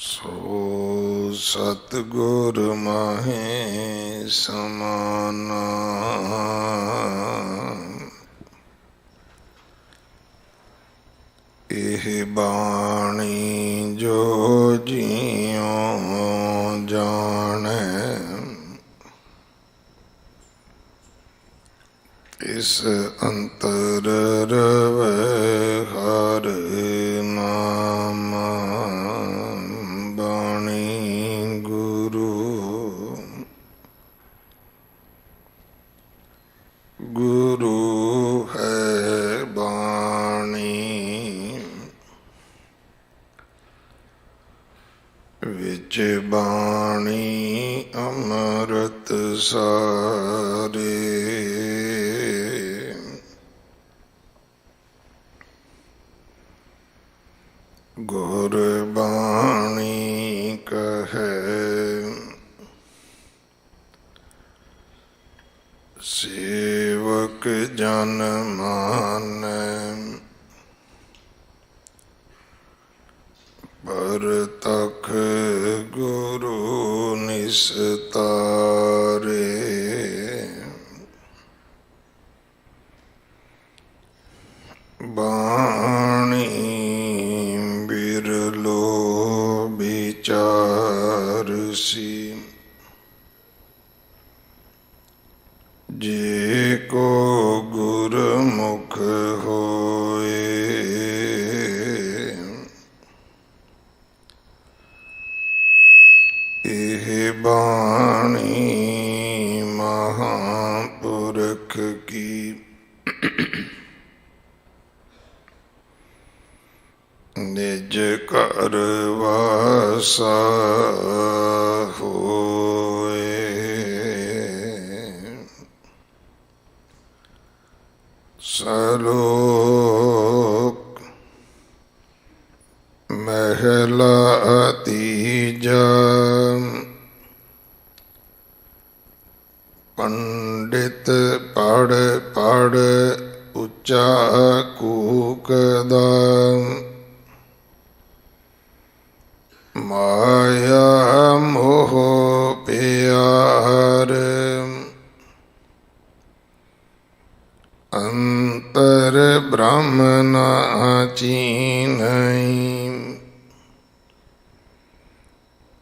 सो सतगुर माहे समाना। एह बाणी जो जियों जाने, इस अंतर रवे हर नाम। बाणी गुरु गुरु है बाणी, विच बाणी अमृत सारे। गुरबाणी कहे सेवक जन मानै, परतख गुरु निस्तारे। बाणी बिरलो विचारसी, जे को गुरमुख होए। एह बाणी महापुरख की, निज कर वासा होए। सलोक महला तीजा, पंडित पढ़ पढ़ उच्चा कूकदा। माया मोह प्यार, अंतर ब्रह्म न चीन्हई।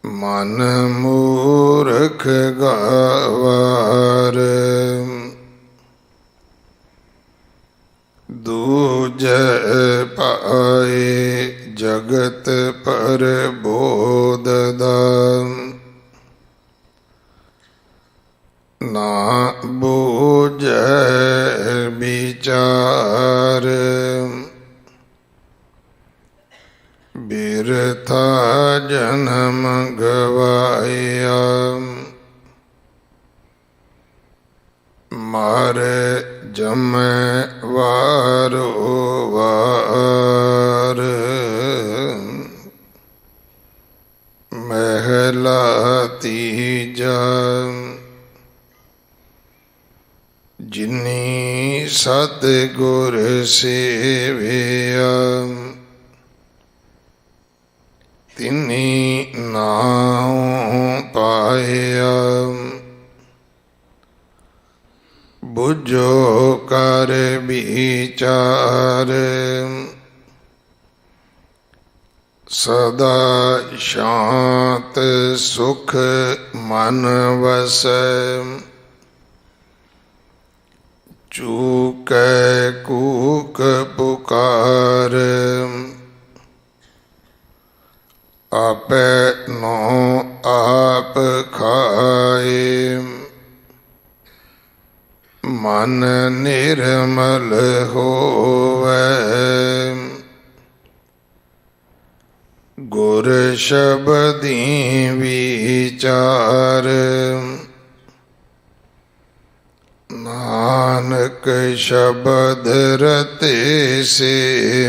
मन मूर्ख गवार, दूजे पाए जगत पर बोधदा। ना बूझे विचार, बिरथा जन्म गवाया। मारे जमै वारो वार, महला तीजा। जिनी सतगुर सेविया, तिनी नाम पाया। बुझो कर विचार, सदा शांत सुख मन वसै। चूकै कूक पुकार, आपे नो आप खाए। मन निर्मल होवै, गुर शब्दी विचार। नानक शब्द रते से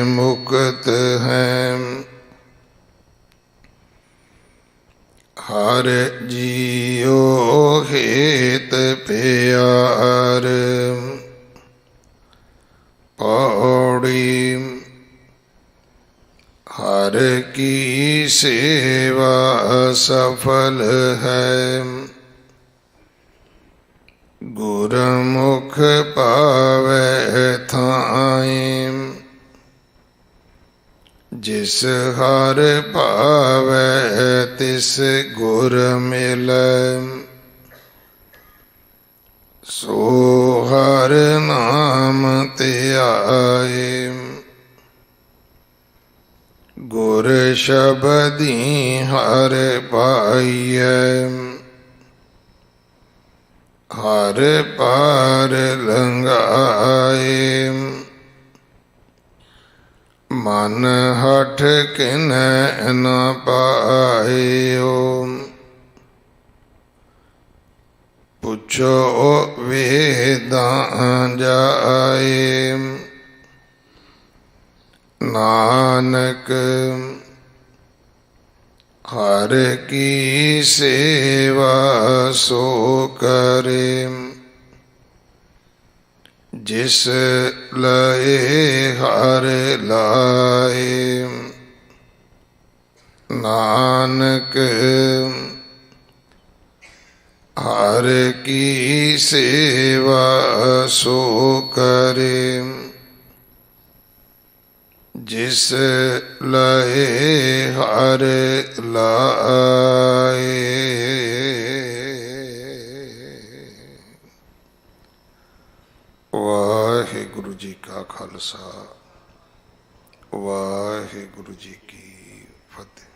मुक्त हैं, हर जियो हेत प्यार। पौड़ी हर की सेवा सफल है, गुरमुख पावै थाई। जिस हर पावै तिस गुर मिलै, सो हर नाम ध्याए। गुर शबदी हर पाइयै, हर पार लंघाए। मन हठ किन्है न पायो, पुछो वेदां जाए। नानक हर की सेवा सो करे, जिस लए हर लाए। नानक हर की सेवा सो करे, जिस लए हर लाए। वाहिगुरु जी का खालसा, वाहिगुरु जी की फतेह।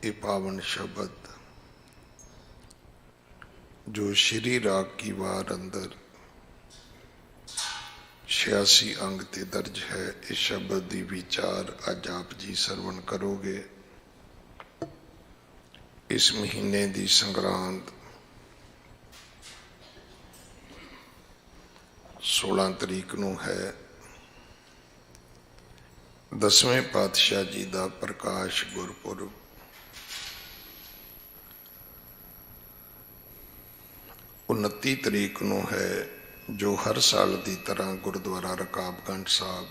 ये पावन शब्द जो श्री राग की वार अंदर 86 अंग ते दर्ज है, इस शब्द की विचार अज आप जी सरवण करोगे। इस महीने की संग्रांद 16 तरीक नूं है। 10वें पातशाह जी का प्रकाश गुरपुरब। 29 तरीक नूं है जो हर साल की तरह गुरुद्वारा रकाबगंज साहब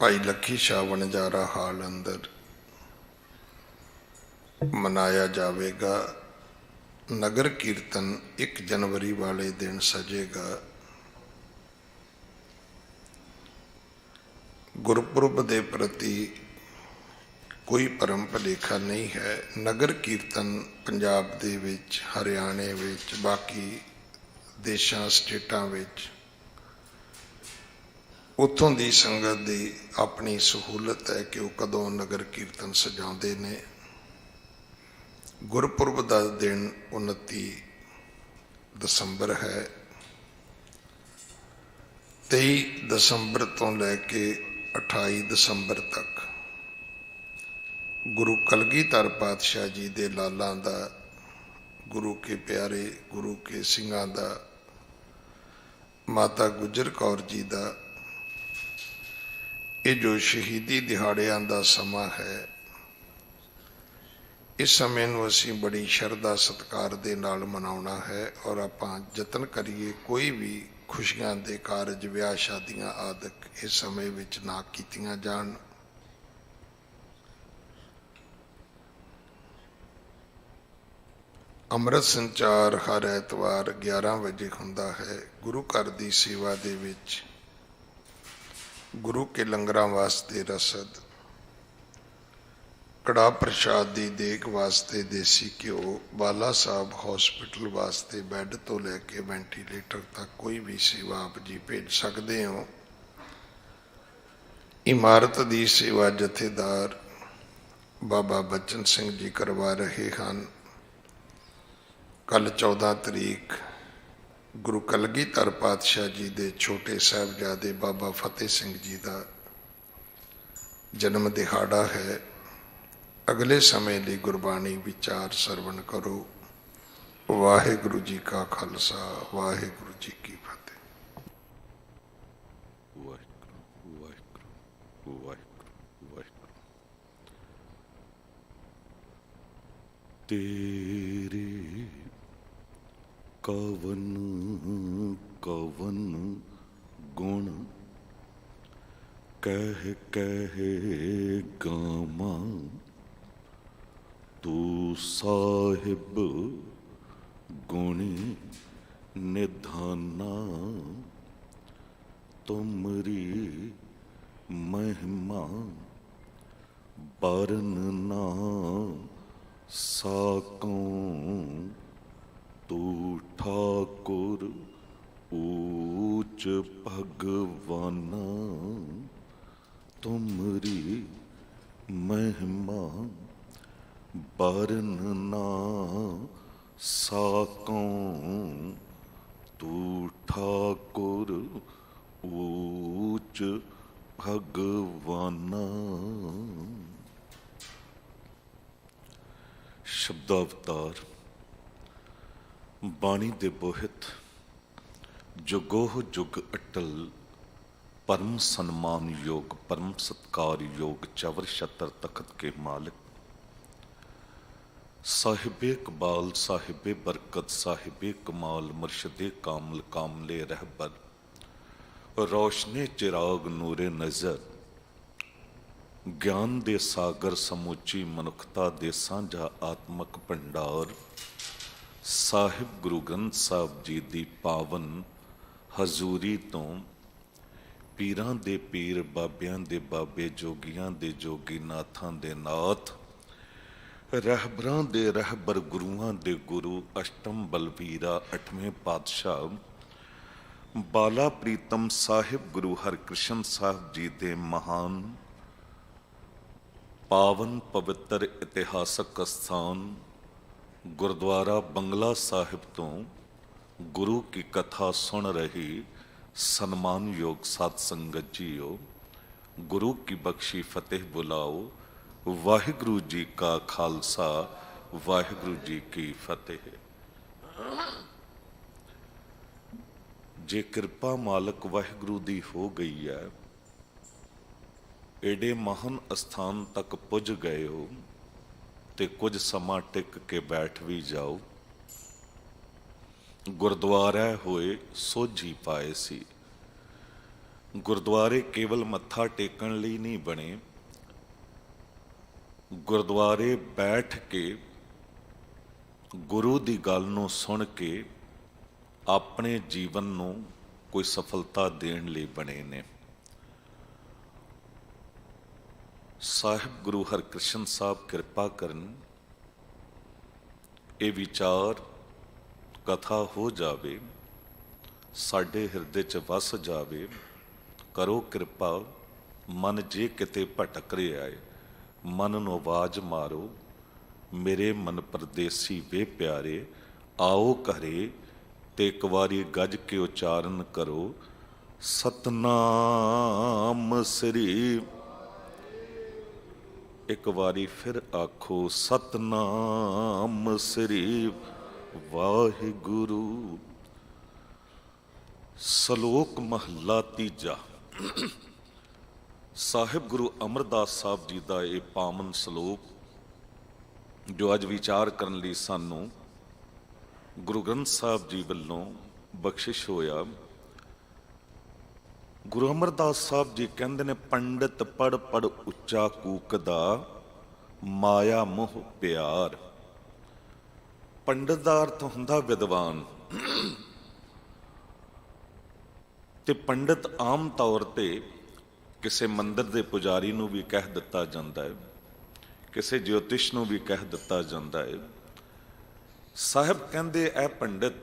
भाई लखी शाह वणजारा हाल अंदर मनाया जाएगा। नगर कीर्तन 1 जनवरी वाले दिन सजेगा। गुरपुरब के प्रति कोई भरम भुलेखा नहीं है। नगर कीर्तन पंजाब दे विच, हरियाणे विच, बाकी देशां स्टेटां विच उत्थों दी संगत दी अपनी सहूलत है कि वह कदों नगर कीर्तन सजाते ने। गुरपुरब का दिन 29 दसंबर है। 23 दसंबर तो लैके 28 दसंबर तक गुरु कलगीधर पातशाह जी के लालों का, गुरु के प्यारे गुरु के सिंघां का, माता गुजर कौर जी का ये जो शहीदी दिहाड़ियां का समा है, इस समय नूं असीं बड़ी शरधा सत्कार दे नाल मनाउणा है। और आपां यतन करिए कोई भी खुशियां दे कारज, विआह शादियां आदि इस समय विच ना कीतियां जाण। अमृत संचार हर ऐतवार 11 बजे हुंदा है। गुरु घर की सेवा दे विच गुरु के लंगरां वास्ते रसद, कड़ा प्रसाद की देख वास्ते देसी घ्यो, बाला साहब हॉस्पिटल वास्ते बैड तो लैके वेंटीलेटर तक कोई भी सेवा आप जी भेज सकते हो। इमारत की सेवा जथेदार बाबा बच्चन सिंह जी करवा रहे हैं। कल 14 तरीक गुरु कलगीधर पातशाह जी के छोटे साहबजादे बाबा फतेह सिंह जी का जन्म दिहाड़ा है। अगले समय लिए गुरबाणी विचार सरवण करो। वाहिगुरु जी का खालसा, वाहिगुरु जी की फतेह। वाहिगुरु वाहिगुरु वाहिगुरु वाहिगुरु। तेरे कवन कवन गुण कह गामा तू साहिब गुणी निधाना, तुमरी महिमा बरनना साकों, तू ठाकुर ऊच भगवाना, तुमरी महिमा बरनना साकों, तू ठाकुर ऊच भगवाना। शब्दावतार बाणी दे बोहित जुगोह जुग अटल परम सन्मान योग परम सत्कार योग चवर छतर तखत के मालिक साहिबे इकबाल साहिबे बरकत साहिबे कमाल मुर्शदे कामल कामले रहबर रोशने चिराग नूरे नज़र ज्ञान दे सागर समूची मनुखता दे सांझा आत्मक भंडार साहिब गुरु ग्रंथ साहब जी दी पावन हजूरी तो पीरां दे पीर बाबियां दे बाबे जोगियां दे जोगी नाथां दे नाथ रहबरां दे रहबर गुरुआं दे गुरु अष्टम बलवीरा अठवें पातशाह बाला प्रीतम साहिब गुरु हरकृष्ण साहब जी दे महान पावन पवित्र इतिहासक स्थान गुरुद्वारा बंगला साहिब तो गुरु की कथा सुन रही सन्मान योग साध संगत जीओ, गुरु की बख्शी फतेह बुलाओ। वाहिगुरु जी का खालसा वाहिगुरु जी की फतेह। जे कृपा मालक वाहिगुरु दी हो गई है, एडे महान स्थान तक पुज गए हो ते कुछ समा टिक के बैठ भी जाओ। गुरुद्वारा होए सोझी पाए सी। गुरुद्वारे केवल मत्था टेकन लई नहीं बने, गुरुद्वारे बैठ के गुरु दी गल नूं सुन के अपने जीवन नूं कोई सफलता देण लई बने ने। साहिब गुरु हरकृष्ण साहब कृपा करन ये विचार कथा हो जावे, साडे हिरदे च वस जावे। करो कृपा मन जे किते भटक रहा है मन नूं आवाज मारो, मेरे मन परदेसी वे प्यारे आओ घरे ते एक बारी गज के उचारण करो सतनाम श्री। एक बारी फिर आखो सतनाम श्री वाहिगुरु। सलोक महला तीजा। साहिब गुरु अमरदास साहब जी का यह पावन सलोक जो अज विचार करने लई सानू गुरु ग्रंथ साहब जी वालों बख्शिश होया। गुरु अमरदास साहब जी कहते ने पंडित पढ़ पढ़ उच्चा कूकदा माया मोह प्यार। पंडित का अर्थ हुंदा विद्वान ते पंडित आम तौर पर किसी मंदिर के पुजारी नूं भी कह दिता जाता है, किसी ज्योतिष नूं भी कह दिता जाता है। साहिब कहंदे ऐ पंडित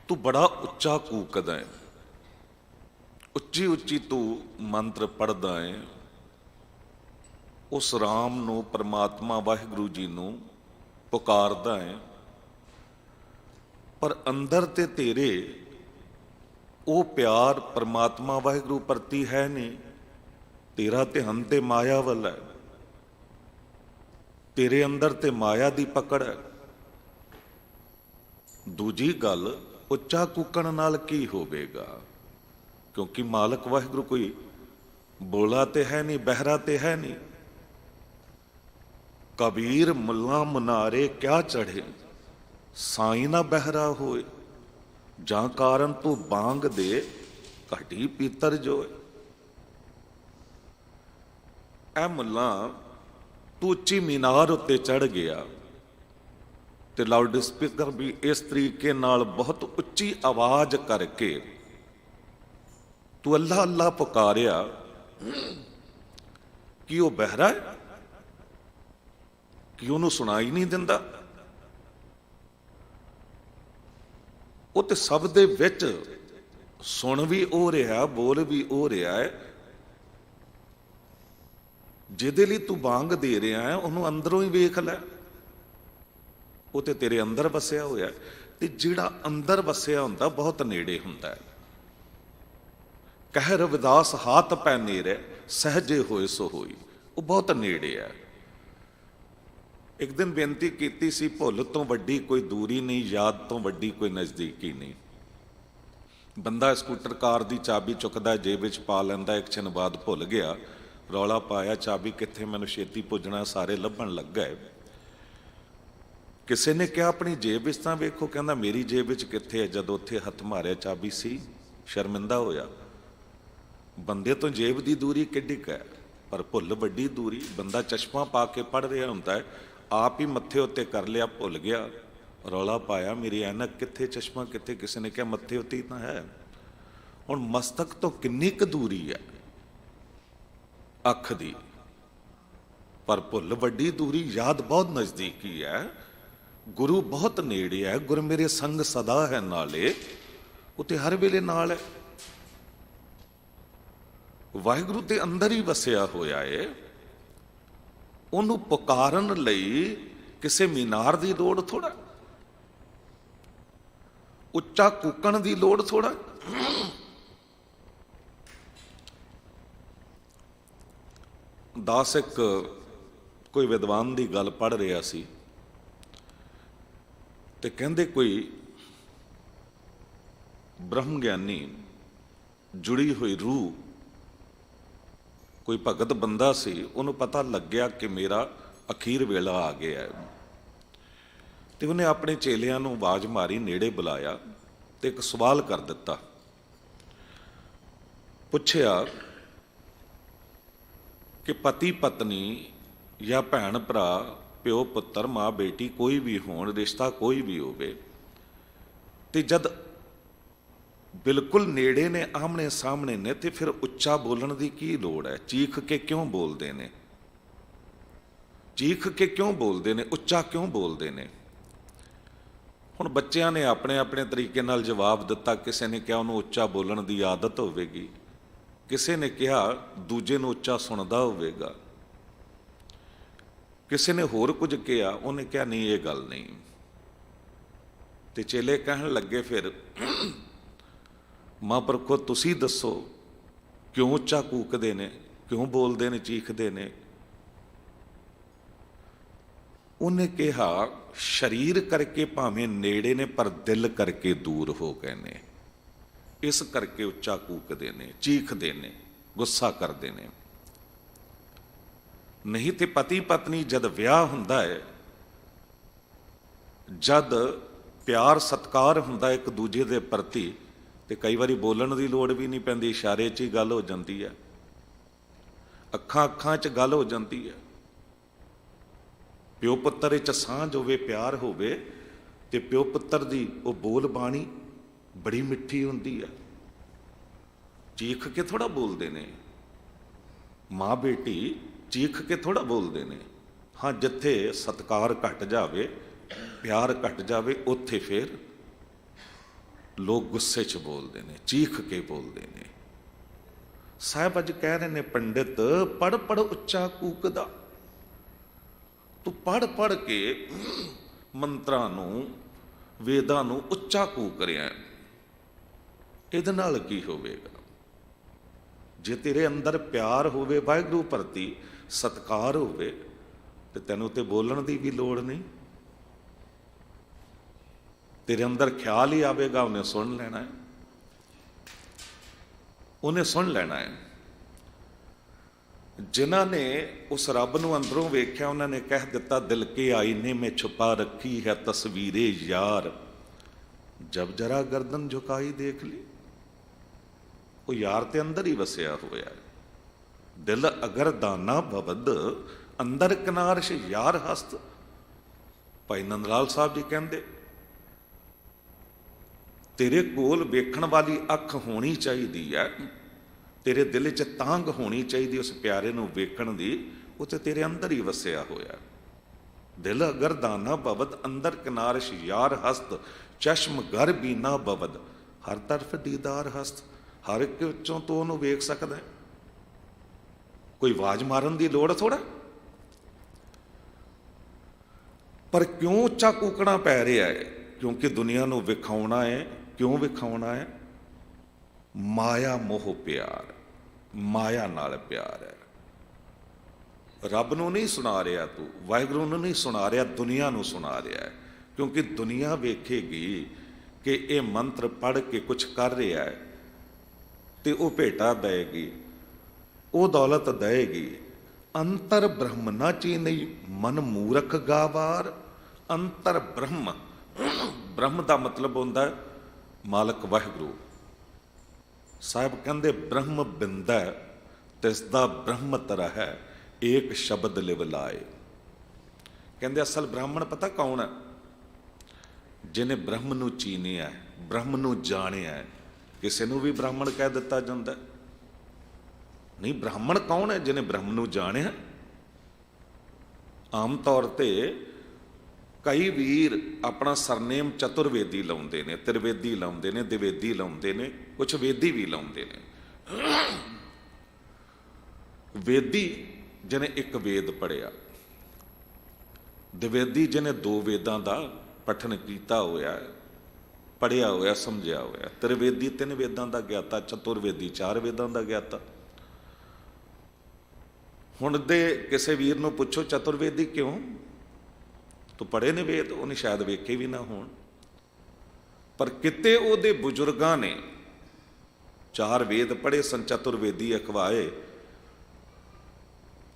तू बड़ा उच्चा कूकदा है, उच्ची उच्ची तू मंत्र पढ़दा है, उस राम नूं परमात्मा वाहिगुरु जी नूं पुकारदा है, पर अंदर ते तेरे वो प्यार परमात्मा वाहिगुरु प्रति है नहीं। तेरा ध्यान ते माया वाल है, तेरे अंदर ते माया दी पकड़ है। दूजी गल उच्चा कूकण नाल की होवेगा, क्योंकि मालक वाहिगुरु कोई बोला ते है नहीं, बहरा ते है नहीं। कबीर मुल्ला मुनारे क्या चढ़े साई ना बहरा होए, जां कारण तू बांग दे घटी पीतर जोए। ਇਹ ਮੁੱਲਾ ਤੂੰ ਉੱਚੀ ਮੀਨਾਰ ਉੱਤੇ ਚੜ ਗਿਆ ਤੇ ਲਾਊਡ ਸਪੀਕਰ ਵੀ ਇਸ ਤਰੀਕੇ ਨਾਲ ਬਹੁਤ ਉੱਚੀ ਆਵਾਜ਼ ਕਰਕੇ ਤੂੰ ਅੱਲਾ ਅੱਲਾ ਪੁਕਾਰਿਆ ਕਿ ਉਹ ਬਹਿਰਾ ਹੈ, ਕਿ ਉਹਨੂੰ ਸੁਣਾਈ ਨਹੀਂ ਦਿੰਦਾ? ਉਹ ਤੇ ਸਭ ਦੇ ਵਿੱਚ ਸੁਣ ਵੀ ਉਹ ਰਿਹਾ, ਬੋਲ ਵੀ ਉਹ ਰਿਹਾ ਹੈ। ਜਿਹਦੇ ਲਈ ਤੂੰ ਬਾਂਗ ਦੇ ਰਿਹਾ ਹੈ ਉਹਨੂੰ ਅੰਦਰੋਂ ਹੀ ਵੇਖ ਲੈ, ਉਹ ਤੇ ਤੇਰੇ ਅੰਦਰ ਵਸਿਆ ਹੋਇਆ। ਤੇ ਜਿਹੜਾ ਅੰਦਰ ਵਸਿਆ ਹੁੰਦਾ ਬਹੁਤ ਨੇੜੇ ਹੁੰਦਾ ਹੈ। ਕਹਿ ਰਵਿਦਾਸ ਹਾਥ ਪੈ ਨੇੜੇ, ਸਹਜੇ ਹੋਏ ਸੋ ਹੋਈ। ਉਹ ਬਹੁਤ ਨੇੜੇ ਹੈ। ਇੱਕ ਦਿਨ ਬੇਨਤੀ ਕੀਤੀ ਸੀ, ਭੁੱਲ ਤੋਂ ਵੱਡੀ ਕੋਈ ਦੂਰੀ ਨਹੀਂ, ਯਾਦ ਤੋਂ ਵੱਡੀ ਕੋਈ ਨਜ਼ਦੀਕੀ ਨਹੀਂ। ਬੰਦਾ ਸਕੂਟਰ ਕਾਰ ਦੀ ਚਾਬੀ ਚੁੱਕਦਾ, ਜੇਬ ਵਿੱਚ ਪਾ ਲੈਂਦਾ, ਇੱਕ ਛਿਨ ਬਾਅਦ ਭੁੱਲ ਗਿਆ, ਰੌਲਾ ਪਾਇਆ ਚਾਬੀ ਕਿੱਥੇ, ਮੈਨੂੰ ਛੇਤੀ ਪੁੱਜਣਾ, ਸਾਰੇ ਲੱਭਣ ਲੱਗ ਗਏ। ਕਿਸੇ ਨੇ ਕਿਹਾ ਆਪਣੀ ਜੇਬ ਵਿੱਚ ਤਾਂ ਵੇਖੋ, ਕਹਿੰਦਾ ਮੇਰੀ ਜੇਬ ਵਿੱਚ ਕਿੱਥੇ ਹੈ, ਜਦੋਂ ਉੱਥੇ ਹੱਥ ਮਾਰਿਆ ਚਾਬੀ ਸੀ। ਸ਼ਰਮਿੰਦਾ ਹੋਇਆ। ਬੰਦੇ ਤੋਂ ਜੇਬ ਦੀ ਦੂਰੀ ਕਿੱਡੀ ਕੁ ਹੈ, ਪਰ ਭੁੱਲ ਵੱਡੀ ਦੂਰੀ। ਬੰਦਾ ਚਸ਼ਮਾ ਪਾ ਕੇ ਪੜ੍ਹ ਰਿਹਾ ਹੁੰਦਾ ਹੈ, ਆਪ ਹੀ ਮੱਥੇ ਉੱਤੇ ਕਰ ਲਿਆ, ਭੁੱਲ ਗਿਆ, ਰੌਲਾ ਪਾਇਆ ਮੇਰੀ ਐਨਕ ਕਿੱਥੇ, ਚਸ਼ਮਾ ਕਿੱਥੇ। ਕਿਸੇ ਨੇ ਕਿਹਾ ਮੱਥੇ ਉੱਤੇ ਹੀ ਤਾਂ ਹੈ। ਹੁਣ ਮਸਤਕ ਤੋਂ ਕਿੰਨੀ ਕੁ ਦੂਰੀ ਹੈ ਅੱਖ ਦੀ, ਪਰ ਭੁੱਲ ਵੱਡੀ ਦੂਰੀ, ਯਾਦ ਬਹੁਤ ਨਜ਼ਦੀਕੀ ਹੈ। ਗੁਰੂ ਬਹੁਤ ਨੇੜੇ ਹੈ। ਗੁਰ ਮੇਰੇ ਸੰਗ ਸਦਾ ਹੈ ਨਾਲੇ, ਉਤੇ ਹਰ ਵੇਲੇ ਨਾਲ ਹੈ। ਵਾਹਿਗੁਰੂ ਦੇ ਅੰਦਰ ਹੀ ਵਸਿਆ ਹੋਇਆ ਹੈ। ਉਹਨੂੰ ਪੁਕਾਰਨ ਲਈ ਕਿਸੇ ਮੀਨਾਰ ਦੀ ਲੋੜ ਥੋੜਾ, ਉੱਚਾ ਕੂਕਣ ਦੀ ਲੋੜ ਥੋੜਾ। ਦਾਸ ਇੱਕ ਕੋਈ ਵਿਦਵਾਨ ਦੀ ਗੱਲ ਪੜ੍ਹ ਰਿਹਾ ਸੀ ਤੇ ਕਹਿੰਦੇ ਕੋਈ ਬ੍ਰਹਮ ਗਿਆਨੀ ਜੁੜੀ ਹੋਈ ਰੂਹ, ਕੋਈ ਭਗਤ ਬੰਦਾ ਸੀ, ਉਹਨੂੰ ਪਤਾ ਲੱਗਿਆ ਕਿ ਮੇਰਾ ਅਖੀਰ ਵੇਲਾ ਆ ਗਿਆ ਹੈ। ਤੇ ਉਹਨੇ ਆਪਣੇ ਚੇਲਿਆਂ ਨੂੰ ਆਵਾਜ਼ ਮਾਰੀ, ਨੇੜੇ ਬੁਲਾਇਆ ਤੇ ਇੱਕ ਸਵਾਲ ਕਰ ਦਿੱਤਾ। ਪੁੱਛਿਆ ਕਿ ਪਤੀ ਪਤਨੀ ਜਾਂ ਭੈਣ ਭਰਾ, ਪਿਓ ਪੁੱਤਰ, ਮਾਂ ਬੇਟੀ, ਕੋਈ ਵੀ ਹੋਣ, ਰਿਸ਼ਤਾ ਕੋਈ ਵੀ ਹੋਵੇ, ਤੇ ਜਦ ਬਿਲਕੁਲ ਨੇੜੇ ਨੇ, ਆਮਣੇ ਸਾਹਮਣੇ ਨੇ, ਤੇ ਫਿਰ ਉੱਚਾ ਬੋਲਣ ਦੀ ਕੀ ਲੋੜ ਹੈ? ਚੀਖ ਕੇ ਕਿਉਂ ਬੋਲਦੇ ਨੇ? ਚੀਖ ਕੇ ਕਿਉਂ ਬੋਲਦੇ ਨੇ? ਉੱਚਾ ਕਿਉਂ ਬੋਲਦੇ ਨੇ? ਹੁਣ ਬੱਚਿਆਂ ਨੇ ਆਪਣੇ ਆਪਣੇ ਤਰੀਕੇ ਨਾਲ ਜਵਾਬ ਦਿੱਤਾ। ਕਿਸੇ ਨੇ ਕਿਹਾ ਉਹਨੂੰ ਉੱਚਾ ਬੋਲਣ ਦੀ ਆਦਤ ਹੋਵੇਗੀ, ਕਿਸੇ ਨੇ ਕਿਹਾ ਦੂਜੇ ਨੂੰ ਉੱਚਾ ਸੁਣਦਾ ਹੋਵੇਗਾ, ਕਿਸੇ ਨੇ ਹੋਰ ਕੁਝ ਕਿਹਾ। ਉਹਨੇ ਕਿਹਾ ਨਹੀਂ, ਇਹ ਗੱਲ ਨਹੀਂ। ਤੇ ਚੇਲੇ ਕਹਿਣ ਲੱਗੇ, ਫਿਰ ਮਹਾਂਪੁਰਖੋ ਤੁਸੀਂ ਦੱਸੋ ਕਿਉਂ ਉੱਚਾ ਕੂਕਦੇ ਨੇ, ਕਿਉਂ ਬੋਲਦੇ ਨੇ, ਚੀਖਦੇ ਨੇ? ਉਹਨੇ ਕਿਹਾ ਸਰੀਰ ਕਰਕੇ ਭਾਵੇਂ ਨੇੜੇ ਨੇ, ਪਰ ਦਿਲ ਕਰਕੇ ਦੂਰ ਹੋ ਗਏ ਨੇ, ਇਸ ਕਰਕੇ ਉੱਚਾ ਕੂਕਦੇ ਨੇ, ਚੀਖਦੇ ਨੇ, ਗੁੱਸਾ ਕਰਦੇ ਨੇ। ਨਹੀਂ ਤੇ ਪਤੀ ਪਤਨੀ ਜਦ ਵਿਆਹ ਹੁੰਦਾ ਹੈ, ਜਦ ਪਿਆਰ ਸਤਿਕਾਰ ਹੁੰਦਾ ਇੱਕ ਦੂਜੇ ਦੇ ਪ੍ਰਤੀ, ਤੇ ਕਈ ਵਾਰੀ ਬੋਲਣ ਦੀ ਲੋੜ ਵੀ ਨਹੀਂ ਪੈਂਦੀ, ਇਸ਼ਾਰੇ 'ਚ ਹੀ ਗੱਲ ਹੋ ਜਾਂਦੀ ਹੈ, ਅੱਖਾਂ ਅੱਖਾਂ 'ਚ ਗੱਲ ਹੋ ਜਾਂਦੀ ਹੈ। ਪਿਓ ਪੁੱਤਰ 'ਚ ਸਾਂਝ ਹੋਵੇ, ਪਿਆਰ ਹੋਵੇ, ਤੇ ਪਿਓ ਪੁੱਤਰ ਦੀ ਉਹ ਬੋਲ ਬਾਣੀ ਬੜੀ ਮਿੱਠੀ ਹੁੰਦੀ ਹੈ। ਚੀਖ ਕੇ ਥੋੜਾ ਬੋਲਦੇ ਨੇ, ਮਾਂ ਬੇਟੀ ਚੀਖ ਕੇ ਥੋੜਾ ਬੋਲਦੇ ਨੇ। ਹਾਂ, ਜਿੱਥੇ ਸਤਿਕਾਰ ਘਟ ਜਾਵੇ, ਪਿਆਰ ਘਟ ਜਾਵੇ, ਉੱਥੇ ਫਿਰ ਲੋਕ ਗੁੱਸੇ 'ਚ ਬੋਲਦੇ ਨੇ, ਚੀਖ ਕੇ ਬੋਲਦੇ ਨੇ। ਸਾਹਿਬ ਅੱਜ ਕਹਿ ਰਹੇ ਨੇ, ਪੰਡਿਤ ਪੜ ਪੜ ਉੱਚਾ ਕੂਕਦਾ। ਤੂੰ ਪੜ ਪੜ ਕੇ ਮੰਤਰਾਂ ਨੂੰ, ਵੇਦਾਂ ਨੂੰ ਉੱਚਾ ਕੂਕ ਰਿਹਾ, ਇਹਦੇ ਨਾਲ ਕੀ ਹੋਵੇਗਾ? ਜੇ ਤੇਰੇ ਅੰਦਰ ਪਿਆਰ ਹੋਵੇ, ਵਾਹਿਗੁਰੂ ਪ੍ਰਤੀ ਸਤਿਕਾਰ ਹੋਵੇ, ਤੇ ਤੈਨੂੰ ਤੇ ਬੋਲਣ ਦੀ ਵੀ ਲੋੜ ਨਹੀਂ। ਤੇਰੇ ਅੰਦਰ ਖਿਆਲ ਹੀ ਆਵੇਗਾ, ਉਹਨੇ ਸੁਣ ਲੈਣਾ ਹੈ, ਉਹਨੇ ਸੁਣ ਲੈਣਾ ਹੈ। ਜਿਨ੍ਹਾਂ ਨੇ ਉਸ ਰੱਬ ਨੂੰ ਅੰਦਰੋਂ ਵੇਖਿਆ, ਉਹਨਾਂ ਨੇ ਕਹਿ ਦਿੱਤਾ, ਦਿਲ ਕੇ ਆईने में छुपा रखी है तस्वीरे यार, जब जरा गर्दन झुकाई देख ली। ਉਹ ਯਾਰ ਤੇ ਅੰਦਰ ਹੀ ਵਸਿਆ ਹੋਇਆ ਹੈ। ਦਿਲ ਅਗਰ ਦਾਨਾ ਬਵਦ ਅੰਦਰ ਕਿਨਾਰਸ਼ ਯਾਰ ਹਸਤ। ਭਾਈ ਨੰਦ ਲਾਲ ਸਾਹਿਬ ਜੀ ਕਹਿੰਦੇ ਤੇਰੇ ਕੋਲ ਵੇਖਣ ਵਾਲੀ ਅੱਖ ਹੋਣੀ ਚਾਹੀਦੀ ਹੈ, ਤੇਰੇ ਦਿਲ 'ਚ ਤਾਂਘ ਹੋਣੀ ਚਾਹੀਦੀ ਉਸ ਪਿਆਰੇ ਨੂੰ ਵੇਖਣ ਦੀ, ਉਹ ਤੇ ਤੇਰੇ ਅੰਦਰ ਹੀ ਵਸਿਆ ਹੋਇਆ। ਦਿਲ ਅਗਰ ਦਾਨਾ ਬਵਦ ਅੰਦਰ ਕਿਨਾਰਸ਼ ਯਾਰ ਹਸਤ, ਚਸ਼ਮ ਘਰ ਬੀਨਾ ਬਵਦ ਹਰ ਤਰਫ ਦੀਦਾਰ ਹਸਤ। ਹਰ ਇੱਕ ਵਿੱਚੋਂ ਤੂੰ ਉਹਨੂੰ ਵੇਖ ਸਕਦਾ ਹੈ। ਕੋਈ ਆਵਾਜ਼ ਮਾਰਨ ਦੀ ਲੋੜ ਥੋੜਾ। ਪਰ ਕਿਉਂ ਉੱਚਾ ਕੂਕਣਾ ਪੈ ਰਿਹਾ ਹੈ? ਕਿਉਂਕਿ ਦੁਨੀਆ ਨੂੰ ਵਿਖਾਉਣਾ ਹੈ। ਕਿਉਂ ਵਿਖਾਉਣਾ ਹੈ? ਮਾਇਆ ਮੋਹ ਪਿਆਰ, ਮਾਇਆ ਨਾਲ ਪਿਆਰ ਹੈ। ਰੱਬ ਨੂੰ ਨਹੀਂ ਸੁਣਾ ਰਿਹਾ ਤੂੰ, ਵਾਹਿਗੁਰੂ ਨੂੰ ਨਹੀਂ ਸੁਣਾ ਰਿਹਾ, ਦੁਨੀਆ ਨੂੰ ਸੁਣਾ ਰਿਹਾ ਹੈ। ਕਿਉਂਕਿ ਦੁਨੀਆ ਵੇਖੇਗੀ ਕਿ ਇਹ ਮੰਤਰ ਪੜ੍ਹ ਕੇ ਕੁਛ ਕਰ ਰਿਹਾ ਹੈ ਤੇ ਉਹ ਭੇਟਾ ਦੇਗੀ, ਉਹ ਦੌਲਤ ਦੇਗੀ। ਅੰਤਰ ਬ੍ਰਹਮ ਨਾ ਚੀਨਈ ਮਨ ਮੂਰਖ ਗਾਵਾਰ। ਅੰਤਰ ਬ੍ਰਹਮ, ਬ੍ਰਹਮ ਦਾ ਮਤਲਬ ਹੁੰਦਾ ਹੈ ਮਾਲਕ ਵਾਹਿਗੁਰੂ। ਸਾਹਿਬ ਕਹਿੰਦੇ ਬ੍ਰਹਮ ਬਿੰਦਾ ਤਿਸ ਦਾ ਬ੍ਰਹਮਤ ਰਹਿ, ਏਕ ਸ਼ਬਦ ਲਿਵ ਲਾਏ। ਕਹਿੰਦੇ ਅਸਲ ਬ੍ਰਾਹਮਣ ਪਤਾ ਕੌਣ ਹੈ? ਜਿਹਨੇ ਬ੍ਰਹਮ ਨੂੰ ਚੀਨਿਆ, ਬ੍ਰਹਮ ਨੂੰ ਜਾਣਿਆ। ਕਿਸੇ ਨੂੰ ਵੀ ਬ੍ਰਾਹਮਣ ਕਹਿ ਦਿੱਤਾ ਜਾਂਦਾ ਨਹੀਂ। ਬ੍ਰਾਹਮਣ ਕੌਣ ਹੈ? ਜਿਹਨੇ ਬ੍ਰਹਮ ਨੂੰ ਜਾਣਿਆ। ਆਮ ਤੌਰ ਤੇ ਕਈ ਵੀਰ ਆਪਣਾ ਸਰਨੇਮ ਚਤੁਰਵੇਦੀ ਲਾਉਂਦੇ ਨੇ, ਤ੍ਰਿਵੇਦੀ ਲਾਉਂਦੇ ਨੇ, ਦਿਵੇਦੀ ਲਾਉਂਦੇ ਨੇ, ਕੁਛ ਵੇਦੀ ਵੀ ਲਾਉਂਦੇ ਨੇ। ਵੇਦੀ ਜਿਹਨੇ ਇੱਕ ਵੇਦ ਪੜ੍ਹਿਆ, ਦਿਵੇਦੀ ਜਿਹਨੇ 2 ਵੇਦਾਂ ਦਾ ਪਠਨ ਕੀਤਾ ਹੋਇਆ, ਪੜ੍ਹਿਆ ਹੋਇਆ, ਸਮਝਿਆ ਹੋਇਆ। ਤ੍ਰਿਵੇਦੀ 3 ਵੇਦਾਂ ਦਾ ਗਿਆਤਾ, ਚਤੁਰਵੇਦੀ 4 ਵੇਦਾਂ ਦਾ ਗਿਆਤਾ। ਹੁਣ ਦੇ ਕਿਸੇ ਵੀਰ ਨੂੰ ਪੁੱਛੋ ਚਤੁਰਵੇਦੀ ਕਿਉਂ? ਤੂੰ ਪੜ੍ਹੇ ਨੇ ਵੇਦ, ਉਹਨੇ ਸ਼ਾਇਦ ਵੇਖੇ ਵੀ ਨਾ ਹੋਣ। ਪਰ ਕਿਤੇ ਉਹਦੇ ਬਜ਼ੁਰਗਾਂ ਨੇ 4 ਵੇਦ ਪੜ੍ਹੇ ਸਨ, ਚਤੁਰਵੇਦੀ ਅਖਵਾਏ,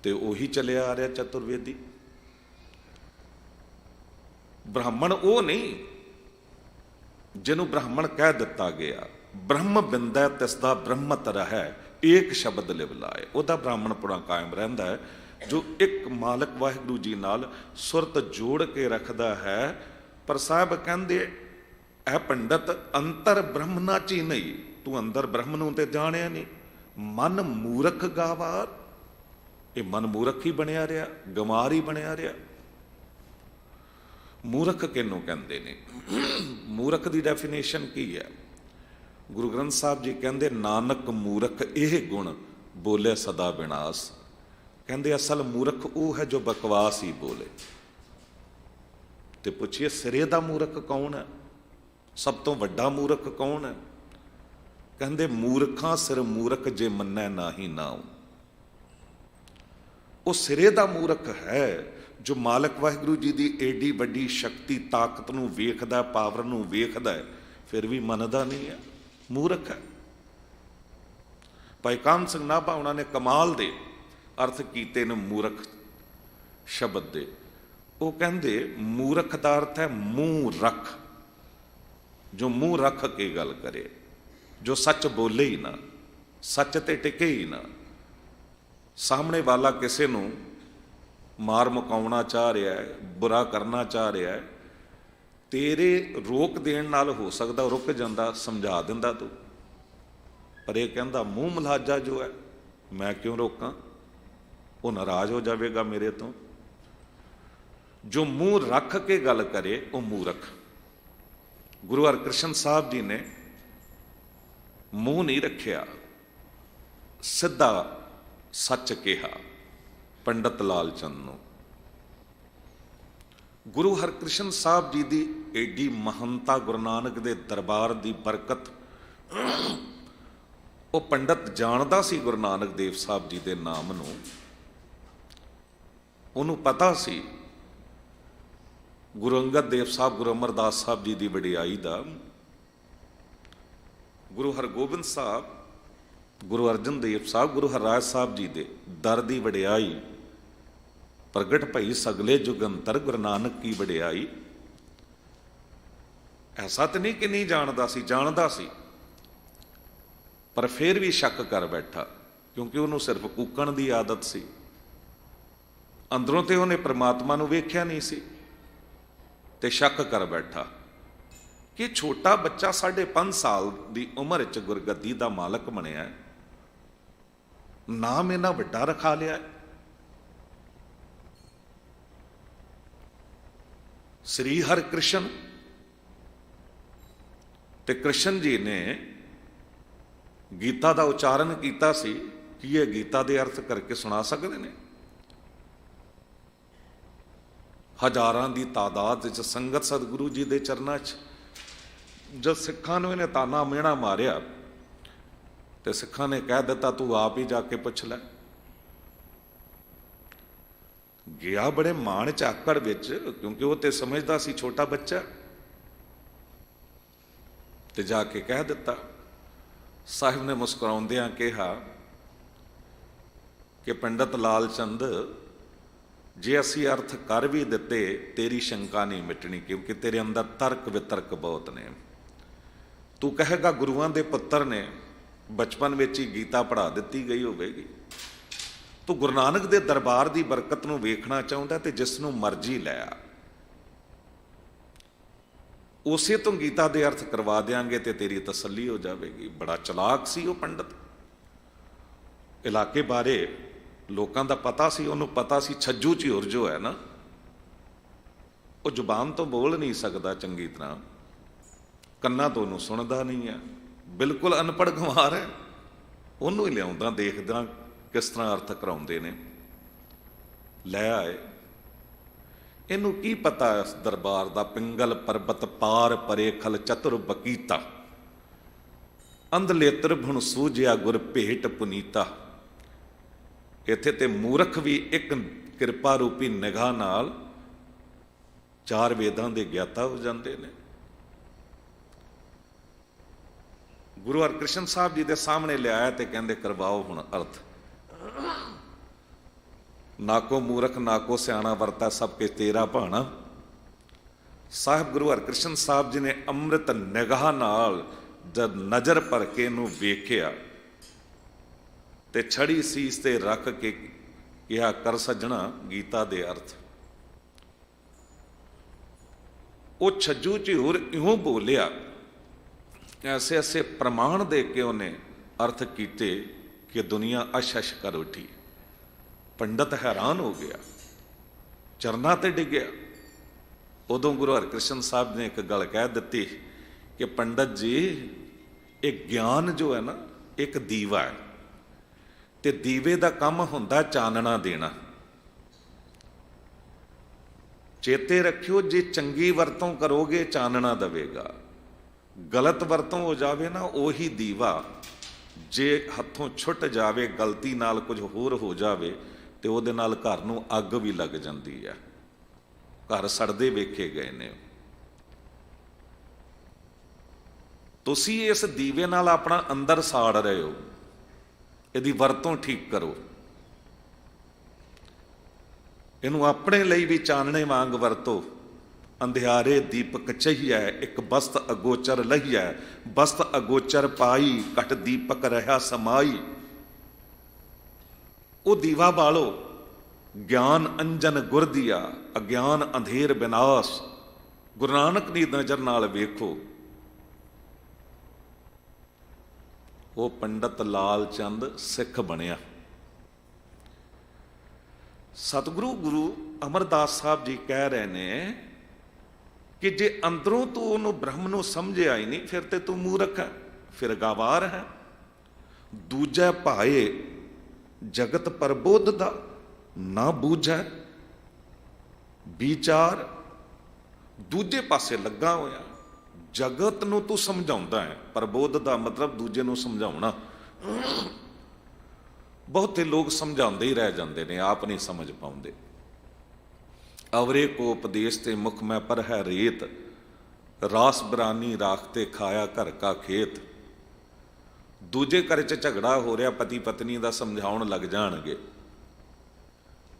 ਤੇ ਉਹੀ ਚੱਲਿਆ ਆ ਰਿਹਾ ਚਤੁਰਵੇਦੀ। ਬ੍ਰਾਹਮਣ ਉਹ ਨਹੀਂ ਜਿਹਨੂੰ ਬ੍ਰਾਹਮਣ ਕਹਿ ਦਿੱਤਾ ਗਿਆ। ਬ੍ਰਹਮ ਬਿੰਦਾ ਤਿਸ ਦਾ ਬ੍ਰਹਮਤ ਰਹਿ, ਏਕ ਸ਼ਬਦ ਲਿਵ ਲਾਏ। ਉਹਦਾ ਬ੍ਰਾਹਮਣਪੁਣਾ ਕਾਇਮ ਰਹਿੰਦਾ ਹੈ ਜੋ ਇੱਕ ਮਾਲਕ ਵਾਹਿਗੁਰੂ ਜੀ ਨਾਲ ਸੁਰਤ ਜੋੜ ਕੇ ਰੱਖਦਾ ਹੈ। ਪਰ ਸਾਹਿਬ ਕਹਿੰਦੇ ਇਹ ਪੰਡਤ ਅੰਤਰ ਬ੍ਰਹਮ ਨਾ ਚੀਨਈ, ਤੂੰ ਅੰਦਰ ਬ੍ਰਹਮ ਨੂੰ ਤੇ ਜਾਣਿਆ ਨਹੀਂ। ਮਨ ਮੂਰਖ ਗਾਵਾਰ, ਇਹ ਮਨ ਮੂਰਖ ਹੀ ਬਣਿਆ ਰਿਹਾ, ਗਮਾਰ ਹੀ ਬਣਿਆ ਰਿਹਾ। ਮੂਰਖ ਕਿਹਨੂੰ ਕਹਿੰਦੇ ਨੇ? ਮੂਰਖ ਦੀ ਡੈਫੀਨੇਸ਼ਨ ਕੀ ਹੈ? ਗੁਰੂ ਗ੍ਰੰਥ ਸਾਹਿਬ ਜੀ ਕਹਿੰਦੇ ਨਾਨਕ ਮੂਰਖ ਇਹ ਗੁਣ ਬੋਲੇ ਸਦਾ ਵਿਨਾਸ਼। ਕਹਿੰਦੇ ਅਸਲ ਮੂਰਖ ਉਹ ਹੈ ਜੋ ਬਕਵਾਸ ਹੀ ਬੋਲੇ। ਤੇ ਪੁੱਛੀਏ ਸਿਰੇ ਦਾ ਮੂਰਖ ਕੌਣ ਹੈ? ਸਭ ਤੋਂ ਵੱਡਾ ਮੂਰਖ ਕੌਣ ਹੈ? ਕਹਿੰਦੇ ਮੂਰਖਾਂ ਸਿਰ ਮੂਰਖ ਜੇ ਮੰਨੈ ਨਾਹੀ ਨਾਉ। ਉਹ ਸਿਰੇ ਦਾ ਮੂਰਖ ਹੈ ਜੋ ਮਾਲਕ ਵਾਹਿਗੁਰੂ ਜੀ ਦੀ ਏਡੀ ਵੱਡੀ ਸ਼ਕਤੀ ਤਾਕਤ ਨੂੰ ਵੇਖਦਾ, ਪਾਵਰ ਨੂੰ ਵੇਖਦਾ, ਫਿਰ ਵੀ ਮੰਨਦਾ ਨਹੀਂ ਹੈ, ਮੂਰਖ ਹੈ। ਭਾਈ ਕਾਹਨ ਸਿੰਘ ਨਾਭਾ ਉਹਨਾਂ ਨੇ ਕਮਾਲ ਦੇ ਅਰਥ ਕੀਤੇ ਨੇ ਮੂਰਖ ਸ਼ਬਦ ਦੇ। ਉਹ ਕਹਿੰਦੇ ਮੂਰਖ ਦਾ ਅਰਥ ਹੈ ਮੂੰਹ ਰੱਖ, ਜੋ ਮੂੰਹ ਰੱਖ ਕੇ ਗੱਲ ਕਰੇ, ਜੋ ਸੱਚ ਬੋਲੇ ਹੀ ਨਾ, ਸੱਚ ਤੇ ਟਿਕੇ ਹੀ ਨਾ। ਸਾਹਮਣੇ ਵਾਲਾ ਕਿਸੇ ਨੂੰ ਮਾਰ ਮੁਕਾਉਣਾ ਚਾਹ ਰਿਹਾ ਹੈ, ਬੁਰਾ ਕਰਨਾ ਚਾਹ ਰਿਹਾ ਹੈ, ਤੇਰੇ ਰੋਕ ਦੇਣ ਨਾਲ ਹੋ ਸਕਦਾ ਰੁਕ ਜਾਂਦਾ, ਸਮਝਾ ਦਿੰਦਾ ਤੂੰ। ਪਰ ਇਹ ਕਹਿੰਦਾ ਮੂੰਹ ਮਲਹਾਜਾ ਜੋ ਹੈ, ਮੈਂ ਕਿਉਂ ਰੋਕਾਂ, ਉਹ ਨਾਰਾਜ਼ ਹੋ ਜਾਵੇਗਾ ਮੇਰੇ ਤੋਂ। ਜੋ ਮੂੰਹ ਰੱਖ ਕੇ ਗੱਲ ਕਰੇ ਉਹ ਮੂਰਖ। ਗੁਰੂ ਹਰਕ੍ਰਿਸ਼ਨ ਸਾਹਿਬ ਜੀ ਨੇ ਮੂੰਹ ਨਹੀਂ ਰੱਖਿਆ, ਸਿੱਧਾ ਸੱਚ ਕਿਹਾ ਪੰਡਤ ਲਾਲ ਚੰਦ ਨੂੰ। ਗੁਰੂ ਹਰਕ੍ਰਿਸ਼ਨ ਸਾਹਿਬ ਜੀ ਦੀ ਏਡੀ ਮਹਾਨਤਾ, ਗੁਰੂ ਨਾਨਕ ਦੇ ਦਰਬਾਰ ਦੀ ਬਰਕਤ, ਉਹ ਪੰਡਤ ਜਾਣਦਾ ਸੀ ਗੁਰੂ ਨਾਨਕ ਦੇਵ ਸਾਹਿਬ ਜੀ ਦੇ ਨਾਮ ਨੂੰ। ਉਹਨੂੰ ਪਤਾ ਸੀ ਗੁਰੂ ਅੰਗਦ ਦੇਵ ਸਾਹਿਬ, ਗੁਰੂ ਅਮਰਦਾਸ ਸਾਹਿਬ ਜੀ ਦੀ ਵਡਿਆਈ ਦਾ। ਗੁਰੂ ਹਰਗੋਬਿੰਦ ਸਾਹਿਬ, ਗੁਰੂ ਅਰਜਨ ਦੇਵ ਸਾਹਿਬ, ਗੁਰੂ ਹਰਰਾਜ ਸਾਹਿਬ ਜੀ ਦੇ ਦਰ ਦੀ ਵਡਿਆਈ, ਪ੍ਰਗਟ ਭਈ ਸਗਲੇ ਜੁਗੰਤਰ ਗੁਰੂ ਨਾਨਕ ਕੀ ਵਡਿਆਈ। ਐਸਾ ਤਾਂ ਨਹੀਂ ਕਿ ਨਹੀਂ ਜਾਣਦਾ ਸੀ, ਜਾਣਦਾ ਸੀ, ਪਰ ਫਿਰ ਵੀ ਸ਼ੱਕ ਕਰ ਬੈਠਾ। ਕਿਉਂਕਿ ਉਹਨੂੰ ਸਿਰਫ ਕੂਕਣ ਦੀ ਆਦਤ ਸੀ। ਅੰਦਰੋਂ ਤੇ ਉਹਨੇ ਪ੍ਰਮਾਤਮਾ ਨੂੰ ਵੇਖਿਆ ਨਹੀਂ ਸੀ ਤੇ ਸ਼ੱਕ ਕਰ ਬੈਠਾ ਕਿ ਛੋਟਾ ਬੱਚਾ 5.5 ਸਾਲ ਦੀ ਉਮਰ 'ਚ ਗੁਰਗੱਦੀ ਦਾ ਮਾਲਕ ਬਣਿਆ, ਨਾਮ ਇਹਨਾਂ ਵੱਡਾ ਰਖਾ ਲਿਆ। ਸ੍ਰੀ ਹਰਿਕ੍ਰਿਸ਼ਨ। ਤੇ ਕ੍ਰਿਸ਼ਨ ਜੀ ਨੇ ਗੀਤਾ ਦਾ ਉਚਾਰਨ ਕੀਤਾ ਸੀ ਕਿ ਇਹ ਗੀਤਾ ਦੇ ਅਰਥ ਕਰਕੇ ਸੁਣਾ ਸਕਦੇ ਨੇ। ਹਜ਼ਾਰਾਂ ਦੀ ਤਾਦਾਦ ਵਿੱਚ ਸੰਗਤ ਸਤਿਗੁਰੂ ਜੀ ਦੇ ਚਰਨਾਂ 'ਚ ਜਦ ਸਿੱਖਾਂ ਨੂੰ ਇਹਨੇ ਤਾਨਾ ਮਿਹਣਾ ਮਾਰਿਆ ਤੇ ਸਿੱਖਾਂ ਨੇ ਕਹਿ ਦਿੱਤਾ ਤੂੰ ਆਪ ਹੀ ਜਾ ਕੇ ਪੁੱਛ ਲੈ। ਗਿਆ ਬੜੇ ਮਾਣ ਝਾਕੜ ਵਿੱਚ, ਕਿਉਂਕਿ ਉਹ ਤੇ ਸਮਝਦਾ ਸੀ ਛੋਟਾ ਬੱਚਾ, ਤੇ ਜਾ ਕੇ ਕਹਿ ਦਿੱਤਾ। ਸਾਹਿਬ ਨੇ ਮੁਸਕਰਾਉਂਦਿਆਂ ਕਿਹਾ ਕਿ ਪੰਡਤ ਲਾਲ ਚੰਦ, ਜੇ ਅਸੀਂ ਅਰਥ ਕਰ ਵੀ ਦਿੱਤੇ ਤੇਰੀ ਸ਼ੰਕਾ ਨਹੀਂ ਮਿਟਣੀ, ਕਿਉਂਕਿ ਤੇਰੇ ਅੰਦਰ ਤਰਕ ਵਿਤਰਕ ਬਹੁਤ ਨੇ। ਤੂੰ ਕਹੇਗਾ ਗੁਰੂਆਂ ਦੇ ਪੁੱਤਰ ਨੇ, ਬਚਪਨ ਵਿੱਚ ਹੀ ਗੀਤਾ ਪੜ੍ਹਾ ਦਿੱਤੀ ਗਈ ਹੋਵੇਗੀ। ਤੂੰ ਗੁਰੂ ਨਾਨਕ ਦੇ ਦਰਬਾਰ ਦੀ ਬਰਕਤ ਨੂੰ ਵੇਖਣਾ ਚਾਹੁੰਦਾ ਤੇ ਜਿਸ ਨੂੰ ਮਰਜ਼ੀ ਲੈ ਆ, ਉਸੇ ਤੋਂ ਗੀਤਾ ਦੇ ਅਰਥ ਕਰਵਾ ਦਿਆਂਗੇ ਤੇ ਤੇਰੀ ਤਸੱਲੀ ਹੋ ਜਾਵੇਗੀ। ਬੜਾ ਚਲਾਕ ਸੀ ਉਹ ਪੰਡਤ। ਇਲਾਕੇ ਬਾਰੇ ਲੋਕਾਂ ਦਾ ਪਤਾ ਸੀ, ਉਹਨੂੰ ਪਤਾ ਸੀ ਛੱਜੂ ਝਿਉਰ ਜੋ ਹੈ ਨਾ, ਉਹ ਜ਼ੁਬਾਨ ਤੋਂ ਬੋਲ ਨਹੀਂ ਸਕਦਾ ਚੰਗੀ ਤਰ੍ਹਾਂ, ਕੰਨਾਂ ਤੋਂ ਉਹਨੂੰ ਸੁਣਦਾ ਨਹੀਂ ਹੈ, ਬਿਲਕੁਲ ਅਨਪੜ੍ਹ ਗੰਵਾਰ ਹੈ। ਉਹਨੂੰ ਹੀ ਲਿਆਉਂਦਾ, ਦੇਖਦਾ ਕਿਸ ਤਰ੍ਹਾਂ ਅਰਥ ਕਰਾਉਂਦੇ ਨੇ। ਲੈ ਆਏ। ਇਹਨੂੰ ਕੀ ਪਤਾ ਇਸ ਦਰਬਾਰ ਦਾ? ਪਿੰਗਲ ਪਰਬਤ ਪਾਰ ਪਰੇ ਖਲ ਚਤੁਰ ਬਕੀਤਾ, ਅੰਧਲੇ ਤ੍ਰਿਭੁਣ ਸੂਝਿਆ ਗੁਰ ਭੇਟ ਪੁਨੀਤਾ। ਇੱਥੇ ਤੇ ਮੂਰਖ ਵੀ ਇੱਕ ਕਿਰਪਾ ਰੂਪੀ ਨਿਗਾਹ ਨਾਲ 4 ਵੇਦਾਂ ਦੇ ਗਿਆਤਾ ਹੋ ਜਾਂਦੇ ਨੇ। ਗੁਰੂ ਹਰਿਕ੍ਰਿਸ਼ਨ ਸਾਹਿਬ ਜੀ ਦੇ ਸਾਹਮਣੇ ਲਿਆਇਆ ਤੇ ਕਹਿੰਦੇ ਕਰਵਾਓ ਹੁਣ ਅਰਥ। ਨਾਕੋ ਮੂਰਖ ਨਾਕੋ ਸਿਆਣਾ ਵਰਤਾ ਸਭ ਕੇ ਤੇਰਾ ਭਾਣਾ। ਸਾਹਿਬ ਗੁਰੂ ਹਰਿਕ੍ਰਿਸ਼ਨ ਸਾਹਿਬ ਜੀ ਨੇ ਅੰਮ੍ਰਿਤ ਨਿਗਾਹ ਨਾਲ ਜਦ ਨਜ਼ਰ ਭਰ ਕੇ ਇਹਨੂੰ ਵੇਖਿਆ ਤੇ ਛੜੀ ਸੀਸ ਤੇ ਰੱਖ ਕੇ ਕਿਹਾ ਕਰ ਸੱਜਣਾ ਗੀਤਾ ਦੇ ਅਰਥ। ਉਹ ਛੱਜੂ ਝਿਉਰ ਇਉਂ ਬੋਲਿਆ, ਐਸੇ ਐਸੇ ਪ੍ਰਮਾਣ ਦੇ ਕੇ ਉਹਨੇ ਅਰਥ ਕੀਤੇ ਕਿ ਦੁਨੀਆ ਅਸ਼ਸ਼ ਕਰ ਉੱਠੀ। ਪੰਡਤ ਹੈਰਾਨ ਹੋ ਗਿਆ, ਚਰਨਾਂ ਤੇ ਡਿੱਗਿਆ। ਉਦੋਂ ਗੁਰੂ ਹਰਿਕ੍ਰਿਸ਼ਨ ਸਾਹਿਬ ਨੇ ਇੱਕ ਗੱਲ ਕਹਿ ਦਿੱਤੀ ਕਿ ਪੰਡਤ ਜੀ, ਇਹ ਗਿਆਨ ਜੋ ਹੈ ਨਾ ਇੱਕ ਦੀਵਾ ਹੈ, ਤੇ ਦੀਵੇ ਦਾ ਕੰਮ ਹੁੰਦਾ ਚਾਨਣਾ ਦੇਣਾ। ਚੇਤੇ ਰੱਖਿਓ, ਜੇ ਚੰਗੀ ਵਰਤੋਂ ਕਰੋਗੇ ਚਾਨਣਾ ਦੇਵੇਗਾ, ਗਲਤ ਵਰਤੋਂ ਹੋ ਜਾਵੇ ਨਾ ਉਹੀ ਦੀਵਾ, ਜੇ ਹੱਥੋਂ ਛੁੱਟ ਜਾਵੇ, ਗਲਤੀ ਨਾਲ ਕੁਝ ਹੋਰ ਹੋ ਜਾਵੇ ਤੇ ਉਹਦੇ ਨਾਲ ਘਰ ਨੂੰ ਅੱਗ ਵੀ ਲੱਗ ਜਾਂਦੀ ਹੈ। ਘਰ ਸੜਦੇ ਵੇਖੇ ਗਏ ਨੇ। ਤੁਸੀਂ ਇਸ ਦੀਵੇ ਨਾਲ ਆਪਣਾ ਅੰਦਰ ਸਾੜ ਰਹੇ ਹੋ, ਇਹਦੀ ਵਰਤੋਂ ਠੀਕ ਕਰੋ। ਇਹਨੂੰ ਆਪਣੇ ਲਈ ਵੀ ਚਾਨਣੇ ਵਾਂਗ ਵਰਤੋ। ਅੰਧਿਆਰੇ ਦੀਪਕ ਚਹੀਐ, ਇੱਕ ਬਸਤ ਅਗੋਚਰ ਲਹੀਐ, ਬਸਤ ਅਗੋਚਰ ਪਾਈ, ਘਟ ਦੀਪਕ ਰਹਾ ਸਮਾਈ। ਉਹ ਦੀਵਾ ਬਾਲੋ, ਗਿਆਨ ਅੰਜਨ ਗੁਰ ਦੀਆ, ਅਗਿਆਨ ਅੰਧੇਰ ਵਿਨਾਸ਼। ਗੁਰੂ ਨਾਨਕ ਦੀ ਨਜ਼ਰ ਨਾਲ ਵੇਖੋ। ਉਹ ਪੰਡਤ ਲਾਲ ਚੰਦ ਸਿੱਖ ਬਣਿਆ। ਸਤਿਗੁਰੂ ਗੁਰੂ ਅਮਰਦਾਸ ਸਾਹਿਬ ਜੀ ਕਹਿ ਰਹੇ ਨੇ ਕਿ ਜੇ ਅੰਦਰੋਂ ਤੂੰ ਉਹਨੂੰ ਬ੍ਰਹਮ ਨੂੰ ਸਮਝਿਆ ਹੀ ਨਹੀਂ, ਫਿਰ ਤੇ ਤੂੰ ਮੂਰਖ ਹੈ, ਫਿਰ ਗਾਵਾਰ ਹੈ। ਦੂਜਾ ਭਾਏ ਜਗਤ ਪ੍ਰਬੋਧ ਦਾ ਨਾ ਬੂਝੈ ਵਿਚਾਰ। ਦੂਜੇ ਪਾਸੇ ਲੱਗਾ ਹੋਇਆ, ਜਗਤ ਨੂੰ ਤੂੰ ਸਮਝਾਉਂਦਾ ਹੈ। ਪ੍ਰਬੋਧ ਦਾ ਮਤਲਬ ਦੂਜੇ ਨੂੰ ਸਮਝਾਉਣਾ। ਬਹੁਤੇ ਲੋਕ ਸਮਝਾਉਂਦੇ ਹੀ ਰਹਿ ਜਾਂਦੇ ਨੇ, ਆਪ ਨਹੀਂ ਸਮਝ ਪਾਉਂਦੇ। ਅਵਰੇ ਕੋ ਉਪਦੇਸ਼ ਤੇ ਮੁਖ ਮੈਂ ਪਰ ਹੈ ਰੇਤ, ਰਾਸ ਬਰਾਨੀ ਰਾਖਤੇ ਖਾਇਆ ਘਰ ਕਾ ਖੇਤ। ਦੂਜੇ ਘਰ 'ਚ ਝਗੜਾ ਹੋ ਰਿਹਾ, ਪਤੀ ਪਤਨੀ ਦਾ ਸਮਝਾਉਣ ਲੱਗ ਜਾਣਗੇ,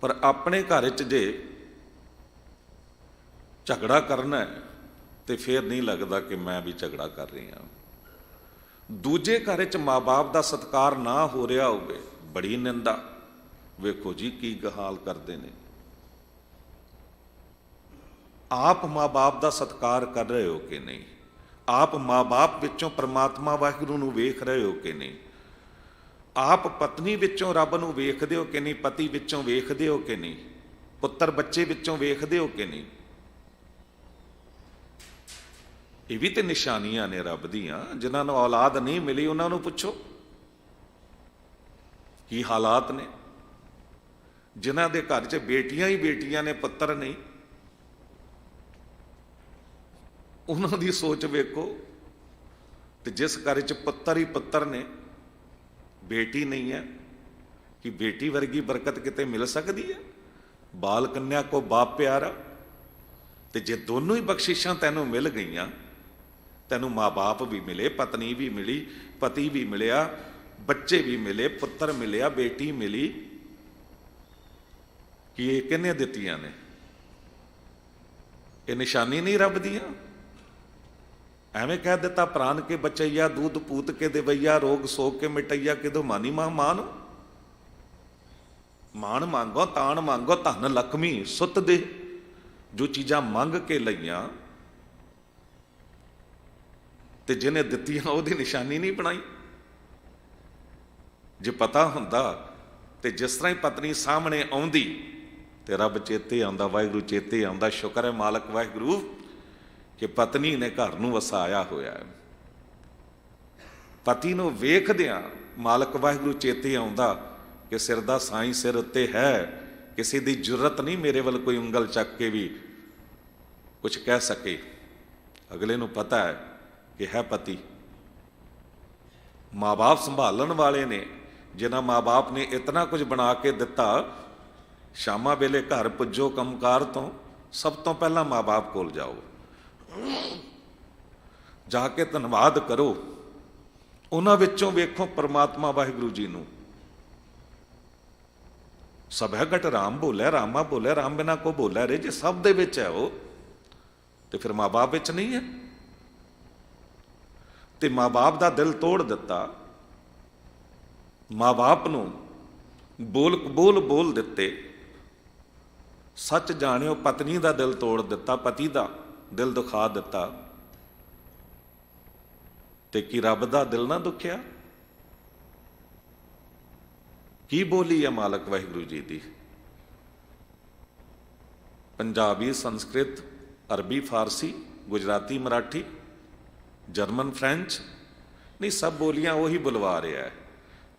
ਪਰ ਆਪਣੇ ਘਰ 'ਚ ਜੇ ਝਗੜਾ ਕਰਨਾ ਹੈ ਤੇ ਫਿਰ ਨਹੀਂ ਲੱਗਦਾ ਕਿ ਮੈਂ ਵੀ ਝਗੜਾ ਕਰ ਰਹੀ ਹਾਂ। ਦੂਜੇ ਘਰ 'ਚ ਮਾਂ ਬਾਪ ਦਾ ਸਤਿਕਾਰ ਨਾ ਹੋ ਰਿਹਾ ਹੋਵੇ, ਬੜੀ ਨਿੰਦਾ। ਵੇਖੋ ਜੀ ਕੀ ਹਾਲ ਕਰਦੇ ਨੇ। ਆਪ ਮਾਂ-ਬਾਪ ਦਾ ਸਤਿਕਾਰ ਕਰ ਰਹੇ ਹੋ ਕਿ ਨਹੀਂ? ਆਪ ਮਾਂ-ਬਾਪ ਵਿੱਚੋਂ ਪ੍ਰਮਾਤਮਾ ਵਾਹਿਗੁਰੂ ਨੂੰ ਵੇਖ ਰਹੇ ਹੋ ਕਿ ਨਹੀਂ? ਆਪ ਪਤਨੀ ਵਿੱਚੋਂ ਰੱਬ ਨੂੰ ਵੇਖਦੇ ਹੋ ਕਿ ਨਹੀਂ? ਪਤੀ ਵਿੱਚੋਂ ਵੇਖਦੇ ਹੋ ਕਿ ਨਹੀਂ? ਪੁੱਤਰ ਬੱਚੇ ਵਿੱਚੋਂ ਵੇਖਦੇ ਹੋ ਕਿ ਨਹੀਂ? ਇਹ ਵੀ ਤੇ ਨਿਸ਼ਾਨੀਆਂ ਨੇ ਰੱਬ ਦੀਆਂ। ਜਿਨ੍ਹਾਂ ਨੂੰ ਔਲਾਦ ਨਹੀਂ ਮਿਲੀ ਉਹਨਾਂ ਨੂੰ ਪੁੱਛੋ ਕੀ ਹਾਲਾਤ ਨੇ। ਜਿਨ੍ਹਾਂ ਦੇ ਘਰ 'ਚ ਬੇਟੀਆਂ ਹੀ ਬੇਟੀਆਂ ਨੇ, ਪੁੱਤਰ ਨਹੀਂ, ਉਹਨਾਂ ਦੀ ਸੋਚ ਵੇਖੋ। ਤੇ ਜਿਸ ਘਰ 'ਚ ਪੁੱਤਰ ਹੀ ਪੁੱਤਰ ਨੇ, ਬੇਟੀ ਨਹੀਂ ਹੈ, ਕਿ ਬੇਟੀ ਵਰਗੀ ਬਰਕਤ ਕਿਤੇ ਮਿਲ ਸਕਦੀ ਹੈ? ਬਾਲ ਕੰਨਿਆ ਕੋ ਬਾਪ ਪਿਆਰਾ। ਤੇ ਜੇ ਦੋਨੋਂ ਹੀ ਬਖਸ਼ਿਸ਼ਾਂ ਤੈਨੂੰ ਮਿਲ ਗਈਆਂ, ਤੈਨੂੰ ਮਾਂ-ਬਾਪ ਵੀ ਮਿਲੇ, ਪਤਨੀ ਵੀ ਮਿਲੀ, ਪਤੀ ਵੀ ਮਿਲਿਆ, ਬੱਚੇ ਵੀ ਮਿਲੇ, ਪੁੱਤਰ ਮਿਲਿਆ, ਬੇਟੀ ਮਿਲੀ, ਕਿ ਇਹ ਕਿਹਨੇ ਦਿੱਤੀਆਂ ਨੇ? ਇਹ ਨਿਸ਼ਾਨੀ ਨਹੀਂ ਰੱਬ ਦੀਆਂ? ਐਵੇਂ ਕਹਿ ਦਿੱਤਾ ਪ੍ਰਾਨ ਕੇ ਬਚਈਆ, दूध पूत के देवैया, रोग सोग के मिटैया, किदो मानी मां मान। मान मांगो तान मांगो धन लक्ष्मी सुत दे। जो चीज़ां मंग के लईआं ते जिन्हें दित्तियां ਉਹਦੀ निशानी नहीं बनाई। जे पता हुंदा ते जिस तरह ही पत्नी सामने आउंदी ते रब चेते आउंदा, वाहिगुरू चेते आउंदा। शुक्र है मालक वाहिगुरू कि पत्नी ने घर ਨੂੰ ਵਸਾਇਆ ਹੋਇਆ ਹੈ। ਪਤੀ ਨੂੰ ਵੇਖਦਿਆਂ ਮਾਲਕ ਵਾਹਿਗੁਰੂ ਚੇਤੇ ਆਉਂਦਾ ਕਿ ਸਿਰ ਦਾ ਸਾਈਂ ਸਿਰ ਉੱਤੇ ਹੈ। ਕਿਸੇ ਦੀ ਜ਼ਰੂਰਤ ਨਹੀਂ ਮੇਰੇ ਵੱਲ ਕੋਈ ਉਂਗਲ ਚੱਕ ਕੇ ਵੀ ਕੁਝ ਕਹਿ ਸਕੇ। ਅਗਲੇ ਨੂੰ ਪਤਾ ਹੈ ਕਿ ਹੈ ਪਤੀ। ਮਾਂ-ਬਾਪ ਸੰਭਾਲਣ ਵਾਲੇ ਨੇ, ਜਿਨ੍ਹਾਂ ਮਾਂ-ਬਾਪ ਨੇ ਇਤਨਾ ਕੁਝ ਬਣਾ ਕੇ ਦਿੱਤਾ। ਸ਼ਾਮਾਂ ਵੇਲੇ ਘਰ ਪੁੱਜੋ ਕੰਮਕਾਰ ਤੋਂ, ਸਭ ਤੋਂ ਪਹਿਲਾਂ ਮਾਂ-ਬਾਪ ਕੋਲ ਜਾਓ, ਜਾ ਕੇ ਧੰਨਵਾਦ ਕਰੋ। ਉਹਨਾਂ ਵਿੱਚੋਂ ਵੇਖੋ ਪਰਮਾਤਮਾ ਵਾਹਿਗੁਰੂ ਜੀ ਨੂੰ। ਸਭ ਹੈ ਘਟ ਰਾਮ ਬੋਲਿਆ, ਰਾਮਾ ਬੋਲਿਆ, ਰਾਮ ਬਿਨਾ ਕੋ ਬੋਲਿਆ ਰੇ। ਜੇ ਸਭ ਦੇ ਵਿੱਚ ਹੈ ਉਹ, ਤੇ ਫਿਰ ਮਾਂ-ਬਾਪ ਵਿੱਚ ਨਹੀਂ ਹੈ? ਤੇ ਮਾਂ-ਬਾਪ ਦਾ ਦਿਲ ਤੋੜ ਦਿੱਤਾ। ਮਾਂ-ਬਾਪ ਨੂੰ ਬੋਲ ਦਿੱਤੇ। ਸੱਚ ਜਾਣਿਓ, ਪਤਨੀ ਦਾ ਦਿਲ ਤੋੜ ਦਿੱਤਾ, ਪਤੀ ਦਾ ਦਿਲ ਦੁਖਾ ਦਿੱਤਾ। ਤੇ ਕੀ ਰੱਬ ਦਾ ਦਿਲ ਨਾ ਦੁਖਿਆ? ਕੀ ਬੋਲੀ ਹੈ ਮਾਲਕ ਵਾਹਿਗੁਰੂ ਜੀ ਦੀ? ਪੰਜਾਬੀ, ਸੰਸਕ੍ਰਿਤ, ਅਰਬੀ, ਫਾਰਸੀ, ਗੁਜਰਾਤੀ, ਮਰਾਠੀ, ਜਰਮਨ, ਫ੍ਰੈਂਚ, ਨਹੀਂ ਸਭ ਬੋਲੀਆਂ ਉਹੀ ਬੁਲਵਾ ਰਿਹਾ ਹੈ।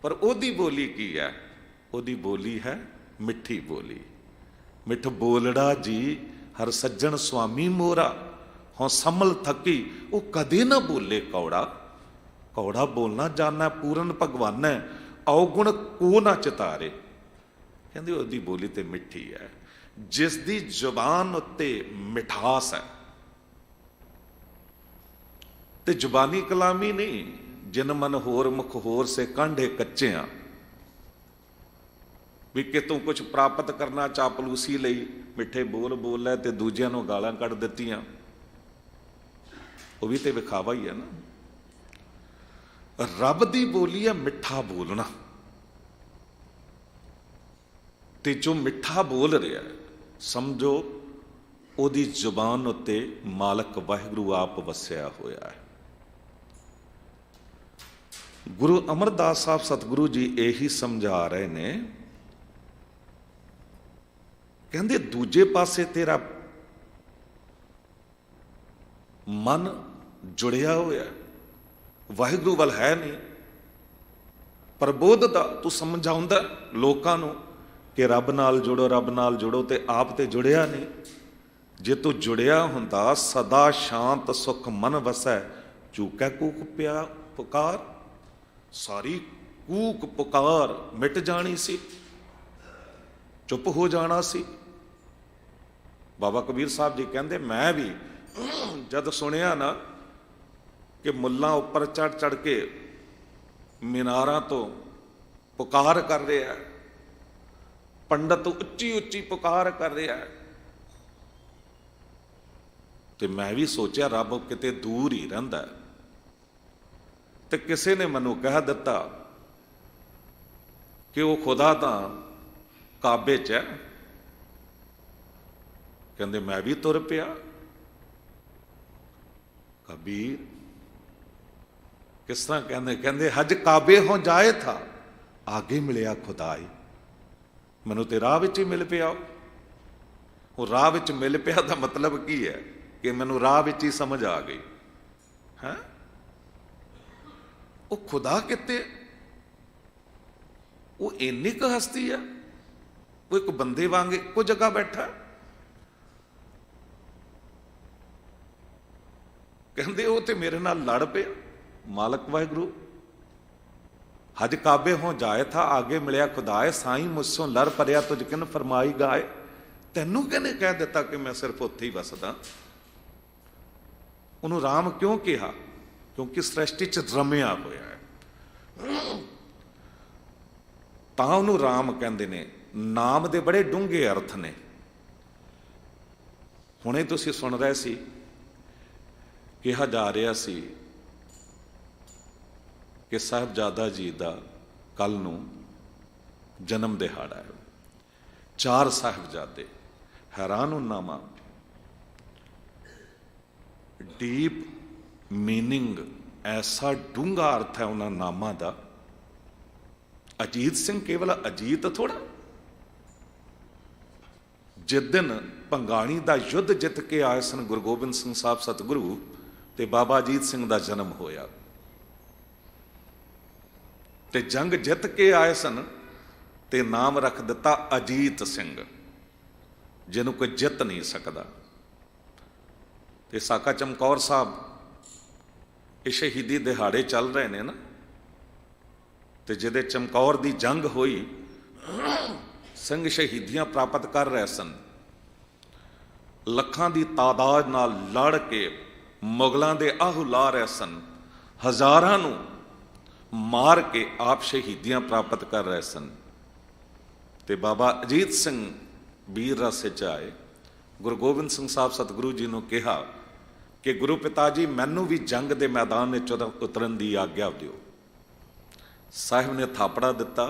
ਪਰ ਉਹਦੀ ਬੋਲੀ ਕੀ ਹੈ? ਉਹਦੀ ਬੋਲੀ ਹੈ ਮਿੱਠੀ ਬੋਲੀ। ਮਿੱਠ ਬੋਲੜਾ ਜੀ ਹਰ ਸੱਜਣ ਸੁਆਮੀ ਮੋਰਾ, ਹੋਂ ਸੰਮਲ ਥਕੀ ਉਹ ਕਦੇ ਨਾ ਬੋਲੇ ਕੌੜਾ। ਕੌੜਾ ਬੋਲਣਾ ਜਾਣਾ ਪੂਰਨ ਭਗਵਾਨ ਹੈ, ਔਗੁਣ ਕੋ ਨਾ ਚਿਤਾਰੇ। ਕਹਿੰਦੇ ਉਹਦੀ ਬੋਲੀ ਤੇ ਮਿੱਠੀ ਹੈ। ਜਿਸ ਦੀ ਜ਼ੁਬਾਨ ਉੱਤੇ ਮਿਠਾਸ ਹੈ, ਤੇ ਜ਼ੁਬਾਨੀ ਕਲਾਮੀ ਨਹੀਂ। ਜਿਨ ਮਨ ਹੋਰ ਮੁਖ ਹੋਰ ਸੇ ਕਾਂਢੇ ਕੱਚਿਆਂ। ਵੀ ਕਿਤੋਂ ਕੁਝ ਪ੍ਰਾਪਤ ਕਰਨਾ ਚਾਪਲੂਸੀ ਲਈ ਮਿੱਠੇ ਬੋਲ ਲੈ ਤੇ ਦੂਜਿਆਂ ਨੂੰ ਗਾਲਾਂ ਕੱਢ ਦਿੱਤੀਆਂ, ਉਹ ਵੀ ਤੇ ਵਿਖਾਵਾ ਹੀ ਹੈ ਨਾ। ਰੱਬ ਦੀ ਬੋਲੀ ਹੈ ਮਿੱਠਾ ਬੋਲਣਾ। ਤੇ ਜੋ ਮਿੱਠਾ ਬੋਲ ਰਿਹਾ ਸਮਝੋ ਉਹਦੀ ਜ਼ੁਬਾਨ ਉੱਤੇ ਮਾਲਕ ਵਾਹਿਗੁਰੂ ਆਪ ਵਸਿਆ ਹੋਇਆ ਹੈ। ਗੁਰੂ ਅਮਰਦਾਸ ਸਾਹਿਬ ਸਤਿਗੁਰੂ ਜੀ ਇਹੀ ਸਮਝਾ ਰਹੇ ਨੇ। ਕਹਿੰਦੇ ਦੂਜੇ ਪਾਸੇ ਤੇਰਾ ਮਨ ਜੁੜਿਆ ਹੋਇਆ ਵਾਹਿਗੁਰੂ ਵੱਲ ਹੈ ਨਹੀਂ। ਪ੍ਰਬੋਧ ਦਾ ਤੂੰ ਸਮਝਾਉਂਦਾ ਲੋਕਾਂ ਨੂੰ ਕਿ ਰੱਬ ਨਾਲ ਜੁੜੋ, ਰੱਬ ਨਾਲ ਜੁੜੋ, ਤੇ ਆਪ ਤੇ ਜੁੜਿਆ ਨਹੀਂ। ਜੇ ਤੂੰ ਜੁੜਿਆ ਹੁੰਦਾ ਸਦਾ ਸ਼ਾਂਤ ਸੁਖ ਮਨ ਵਸੈ, ਚੂਕੈ ਕੂਕ ਪਿਆ ਪੁਕਾਰ। ਸਾਰੀ ਕੂਕ ਪੁਕਾਰ ਮਿਟ ਜਾਣੀ ਸੀ, ਚੁੱਪ ਹੋ ਜਾਣਾ ਸੀ। ਬਾਬਾ ਕਬੀਰ ਸਾਹਿਬ ਜੀ ਕਹਿੰਦੇ ਮੈਂ ਵੀ ਜਦ ਸੁਣਿਆ ਨਾ ਕਿ ਮੁੱਲਾਂ ਉੱਪਰ ਚੜ ਕੇ ਮੀਨਾਰਾਂ ਤੋਂ ਪੁਕਾਰ ਕਰ ਰਿਹਾ, ਪੰਡਤ ਉੱਚੀ ਪੁਕਾਰ ਕਰ ਰਿਹਾ, ਤੇ ਮੈਂ ਵੀ ਸੋਚਿਆ ਰੱਬ ਕਿਤੇ ਦੂਰ ਹੀ ਰਹਿੰਦਾ। ਤੇ ਕਿਸੇ ਨੇ ਮੈਨੂੰ ਕਹਿ ਦਿੱਤਾ कि वो खुदा तो काबे च है। कहते मैं भी तुर पिया। कबीर किस तरह कहते, कहते हज काबे हो जाए था, आगे मिलिया खुदाई। मैनू तो राह विच ही मिल पिया। वो राह विच मिल पिया का मतलब की है कि मैनू राह विच ही समझ आ गई है। वो खुदा किते, वो इन्नी क हस्ती है, वो एक बंदे वांग एको जगह बैठा। कहते वो तो मेरे नाल लड़ पे। मालक वाहिगुरु हज काबे हो जाए था, आगे मिलिया खुदाए, साईं मुझसों लड़ परिया तुझ किन फरमाई गाए। तैनू कहने कह दिता कि मैं सिर्फ उत्थे ही वसदा। उन्होंने राम क्यों कहा? क्योंकि सृष्टि च रमिया होया है, तां उन्होंने राम कहते ने। नाम दे बड़े डूंघे अर्थ ने। हुणे तुसीं सुन रहे सी, कहा जा रहा सी कि साहिबजादा जी का कल नूं जन्म दिहाड़ा है। 4 साहिबजादे। हैरान हुन्ना वा, डीप मीनिंग, ऐसा डूंघा अर्थ है उन्होंने नामां दा। अजीत सिंह केवल अजीत थोड़ा। जिस दिन भंगाणी का युद्ध जित के आए सन गुरु गोबिंद सिंह साहब सतगुरु, ते बाबा अजीत सिंह का जन्म होया। ते जंग जित के आए सन ते नाम रख दिता अजीत सिंह, जिन्हों कोई जित नहीं सकता। ते साका चमकौर साहब ये शहीदी दिहाड़े चल रहे हैं ना, ते जिदे चमकौर दी जंग हुई, सिंह शहीदियां प्राप्त कर रहे सन। लखां दी तादाद नाल लड़ के मुगलों के आहू ला रहे सन। हजारां नूं मार के आप शहीदियां प्राप्त कर रहे सन। ते बाबा अजीत सिंह वीर रस च आए। गुरु गोबिंद सिंह साहब सतगुरु जी ने कहा कि गुरु पिता जी मैनू भी जंग के मैदान में उतरन की आग्ञा दिओ। साहिब ने थापड़ा दिता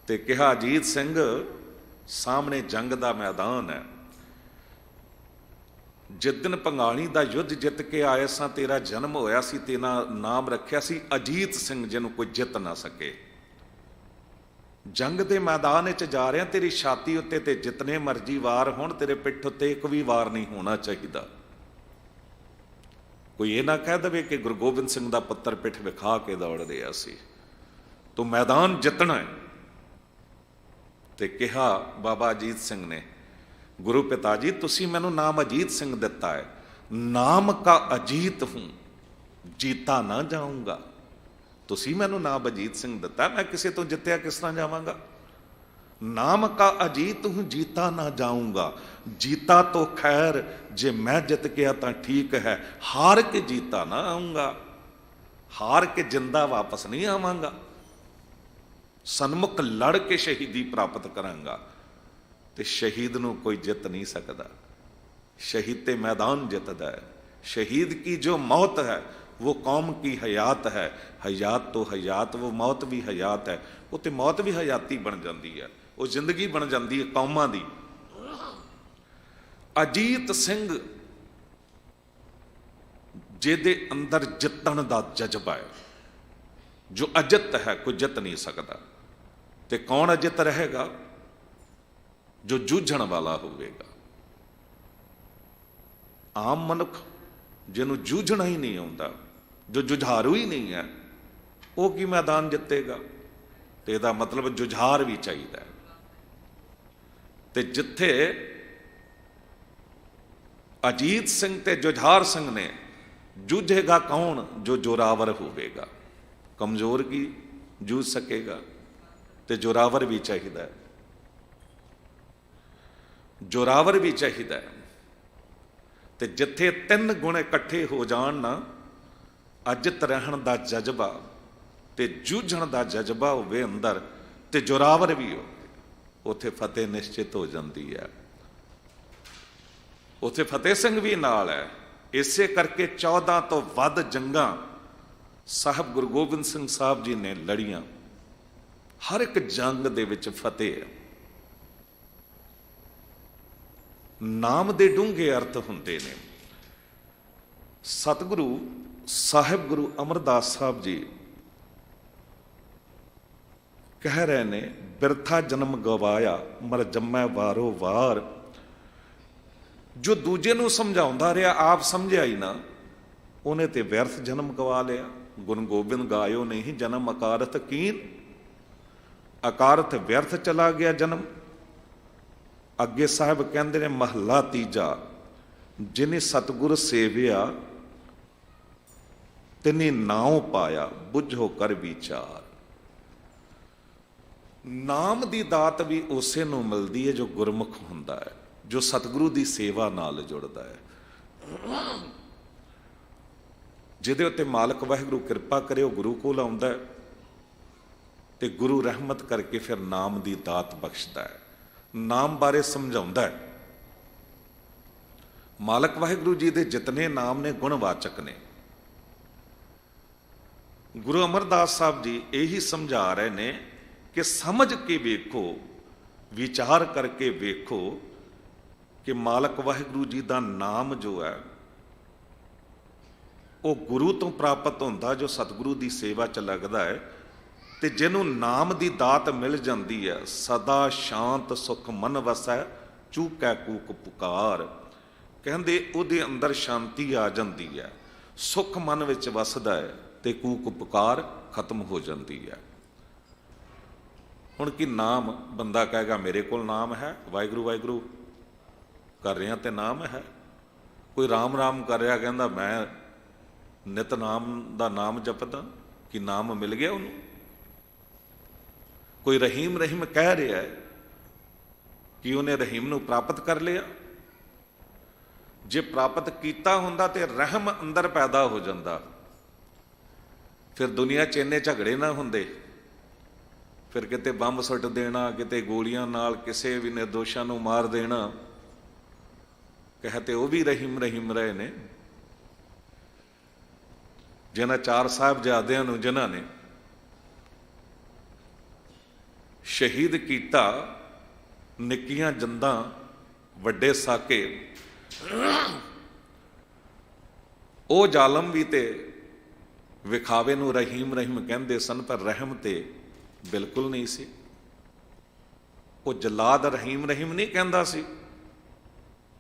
ते कहा अजीत सिंह सामने जंग का मैदान है। जिस दिन भंगाणी का युद्ध जित के आए सा, तेरा जन्म होया सी, तेरा नाम रखिया सी अजीत सिंह, जिन्हों कोई जित ना सके। जंग के मैदान च जा रहा, तेरी छाती उत्ते ते जितने मर्जी वार होण, तेरे पिठ उत्ते एक भी वार नहीं होना चाहिए। कोई ये ना कह दे कि गुरु गोबिंद सिंह का पुत्र पिठ विखा के दौड़ रहा सी। तो मैदान जितना है। ते कहा बाबा अजीत सिंह ने, गुरु पिता जी तुसी मैनू नाम अजीत सिंह दिता है, नाम का अजीत हूं, जीता ना जाऊंगा। तुसी मैनू नाम अजीत सिंह दिता, मैं किसी तो जित्या किस तरह जावांगा? नाम का अजीत हूं, जीता ना जाऊंगा। जीता तो खैर, जे मैं जित गया तो ठीक है, हार के जीता ना आऊंगा। हार के जिंदा वापस नहीं आवांगा। सन्मुख लड़ के शहीदी प्राप्त करांगा। तो शहीद नूं कोई जित नहीं सकता। शहीद ते मैदान जितदा है। शहीद की जो मौत है वो कौम की हयात है। हयात तो हयात, वो मौत भी हयात है। वो तो मौत भी हयाती बन जाती है, वो जिंदगी बन जाती है कौमां दी। अजीत सिंह जिहदे अंदर जितण दा जज्बा है, जो अजित है, कोई जित नहीं सकता। ते कौन अजित रहेगा? जो जूझण वाला होगा। आम मनुख जिन्हों जूझना ही नहीं आता, जो जुझारू ही नहीं है, वो की मैदान जितेगा? तो यदा मतलब जुझार भी चाहिए। ते जिथे अजीत सिंह ते जुझार सिंह ने, जूझेगा कौन? जो जोरावर होगा। कमजोर की जूझ सकेगा? तो जोरावर भी चाहिए। जोरावर भी चाहिए। तो जिथे 3 गुण इकट्ठे हो जान ना, अजित रहन का जज्बा ते जूझण का जज्बा होवे अंदर, ते जोरावर भी हो, उथे फतेह निश्चित हो जाती है। उथे फतेह सिंह भी नाल है। इसे करके 14 तो वध जंगां साहब गुरु गोबिंद सिंह साहब जी ने लड़ियां। ਹਰ ਇੱਕ ਜੰਗ ਦੇ ਵਿੱਚ ਫਤਿਹ ਹੈ। ਨਾਮ ਦੇ ਡੂੰਘੇ ਅਰਥ ਹੁੰਦੇ ਨੇ। ਸਤਿਗੁਰੂ ਸਾਹਿਬ ਗੁਰੂ ਅਮਰਦਾਸ ਸਾਹਿਬ ਜੀ ਕਹਿ ਰਹੇ ਨੇ, ਬਿਰਥਾ ਜਨਮ ਗਵਾਇਆ ਮਰ ਜੰਮੈ ਵਾਰੋ ਵਾਰ। ਜੋ ਦੂਜੇ ਨੂੰ ਸਮਝਾਉਂਦਾ ਰਿਹਾ, ਆਪ ਸਮਝਿਆ ਹੀ ਨਾ, ਉਹਨੇ ਤੇ ਵਿਅਰਥ ਜਨਮ ਗਵਾ ਲਿਆ। ਗੁਣ ਗੋਬਿੰਦ ਗਾਇਓ ਨਹੀਂ ਜਨਮ ਅਕਾਰਥ ਕੀਨ। ਅਕਾਰਥ ਵਿਅਰਥ ਚਲਾ ਗਿਆ ਜਨਮ। ਅੱਗੇ ਸਾਹਿਬ ਕਹਿੰਦੇ ਨੇ ਮਹੱਲਾ ਤੀਜਾ, ਜਿਨੇ ਸਤਿਗੁਰ ਸੇਵਿਆ ਤਿਨੇ ਨਾਉ ਪਾਇਆ ਬੁੱਝੋ ਕਰ ਵਿਚਾਰ। ਨਾਮ ਦੀ ਦਾਤ ਵੀ ਉਸੇ ਨੂੰ ਮਿਲਦੀ ਹੈ ਜੋ ਗੁਰਮੁਖ ਹੁੰਦਾ ਹੈ, ਜੋ ਸਤਿਗੁਰੂ ਦੀ ਸੇਵਾ ਨਾਲ ਜੁੜਦਾ ਹੈ, ਜਿਹਦੇ ਉੱਤੇ ਮਾਲਕ ਵਾਹਿਗੁਰੂ ਕਿਰਪਾ ਕਰੇ, ਉਹ ਗੁਰੂ ਕੋਲ ਆਉਂਦਾ ਹੈ ਤੇ ਗੁਰੂ ਰਹਿਮਤ ਕਰਕੇ ਫਿਰ ਨਾਮ ਦੀ ਦਾਤ ਬਖਸ਼ਦਾ ਹੈ, ਨਾਮ ਬਾਰੇ ਸਮਝਾਉਂਦਾ ਹੈ। ਮਾਲਕ ਵਾਹਿਗੁਰੂ ਜੀ ਦੇ ਜਿਤਨੇ ਨਾਮ ਨੇ ਗੁਣਵਾਚਕ ਨੇ। ਗੁਰੂ ਅਮਰਦਾਸ ਸਾਹਿਬ ਜੀ ਇਹੀ ਸਮਝਾ ਰਹੇ ਨੇ ਕਿ ਸਮਝ ਕੇ ਵੇਖੋ, ਵਿਚਾਰ ਕਰਕੇ ਵੇਖੋ ਕਿ ਮਾਲਕ ਵਾਹਿਗੁਰੂ ਜੀ ਦਾ ਨਾਮ ਜੋ ਹੈ ਉਹ ਗੁਰੂ ਤੋਂ ਪ੍ਰਾਪਤ ਹੁੰਦਾ, ਜੋ ਸਤਿਗੁਰੂ ਦੀ ਸੇਵਾ 'ਚ ਲੱਗਦਾ ਹੈ। ਤੇ ਜਿਹਨੂੰ ਨਾਮ ਦੀ ਦਾਤ ਮਿਲ ਜਾਂਦੀ ਹੈ, ਸਦਾ ਸ਼ਾਂਤ ਸੁਖ ਮਨ ਵਸੈ ਚੂਕੈ ਕੂਕ ਪੁਕਾਰ। ਕਹਿੰਦੇ ਉਹਦੇ ਅੰਦਰ ਸ਼ਾਂਤੀ ਆ ਜਾਂਦੀ ਹੈ, ਸੁਖ ਮਨ ਵਿੱਚ ਵਸਦਾ ਹੈ ਤੇ ਕੂਕ ਪੁਕਾਰ ਖਤਮ ਹੋ ਜਾਂਦੀ ਹੈ। ਹੁਣ ਕੀ ਨਾਮ, ਬੰਦਾ ਕਹੇਗਾ ਮੇਰੇ ਕੋਲ ਨਾਮ ਹੈ, ਵਾਹਿਗੁਰੂ ਵਾਹਿਗੁਰੂ ਕਰ ਰਿਹਾ ਤੇ ਨਾਮ ਹੈ। ਕੋਈ ਰਾਮ ਰਾਮ ਕਰ ਰਿਹਾ, ਕਹਿੰਦਾ ਮੈਂ ਨਿਤ ਨਾਮ ਦਾ ਨਾਮ ਜਪਦਾ, ਕਿ ਨਾਮ ਮਿਲ ਗਿਆ ਉਹਨੂੰ। ਕੋਈ ਰਹੀਮ ਰਹੀਮ ਕਹਿ ਰਿਹਾ ਹੈ ਕਿ ਉਹਨੇ ਰਹੀਮ ਨੂੰ ਪ੍ਰਾਪਤ ਕਰ ਲਿਆ। ਜੇ ਪ੍ਰਾਪਤ ਕੀਤਾ ਹੁੰਦਾ ਤੇ ਰਹਿਮ ਅੰਦਰ ਪੈਦਾ ਹੋ ਜਾਂਦਾ, ਫਿਰ ਦੁਨੀਆ 'ਚ ਇੰਨੇ ਝਗੜੇ ਨਾ ਹੁੰਦੇ। ਫਿਰ ਕਿਤੇ ਬੰਬ ਸੁੱਟ ਦੇਣਾ, ਕਿਤੇ ਗੋਲੀਆਂ ਨਾਲ ਕਿਸੇ ਵੀ ਨਿਰਦੋਸ਼ਾਂ ਨੂੰ ਮਾਰ ਦੇਣਾ। ਕਹਤੇ ਉਹ ਵੀ ਰਹੀਮ ਰਹੀਮ ਰਹੇ ਨੇ। ਜਿਹਨਾਂ 4 ਸਾਹਿਬਜ਼ਾਦਿਆਂ ਨੂੰ ਜਿਨ੍ਹਾਂ ਨੇ ਸ਼ਹੀਦ ਕੀਤਾ, ਨਿੱਕੀਆਂ ਜੰਦਾਂ ਵੱਡੇ ਸਾਕੇ, ਉਹ ਜ਼ਾਲਮ ਵੀ ਤੇ ਵਿਖਾਵੇ ਨੂੰ ਰਹੀਮ ਰਹੀਮ ਕਹਿੰਦੇ ਸਨ, ਪਰ ਰਹਿਮ ਤੇ ਬਿਲਕੁਲ ਨਹੀਂ ਸੀ। ਉਹ ਜਲਾਦ ਰਹੀਮ ਰਹੀਮ ਨਹੀਂ ਕਹਿੰਦਾ ਸੀ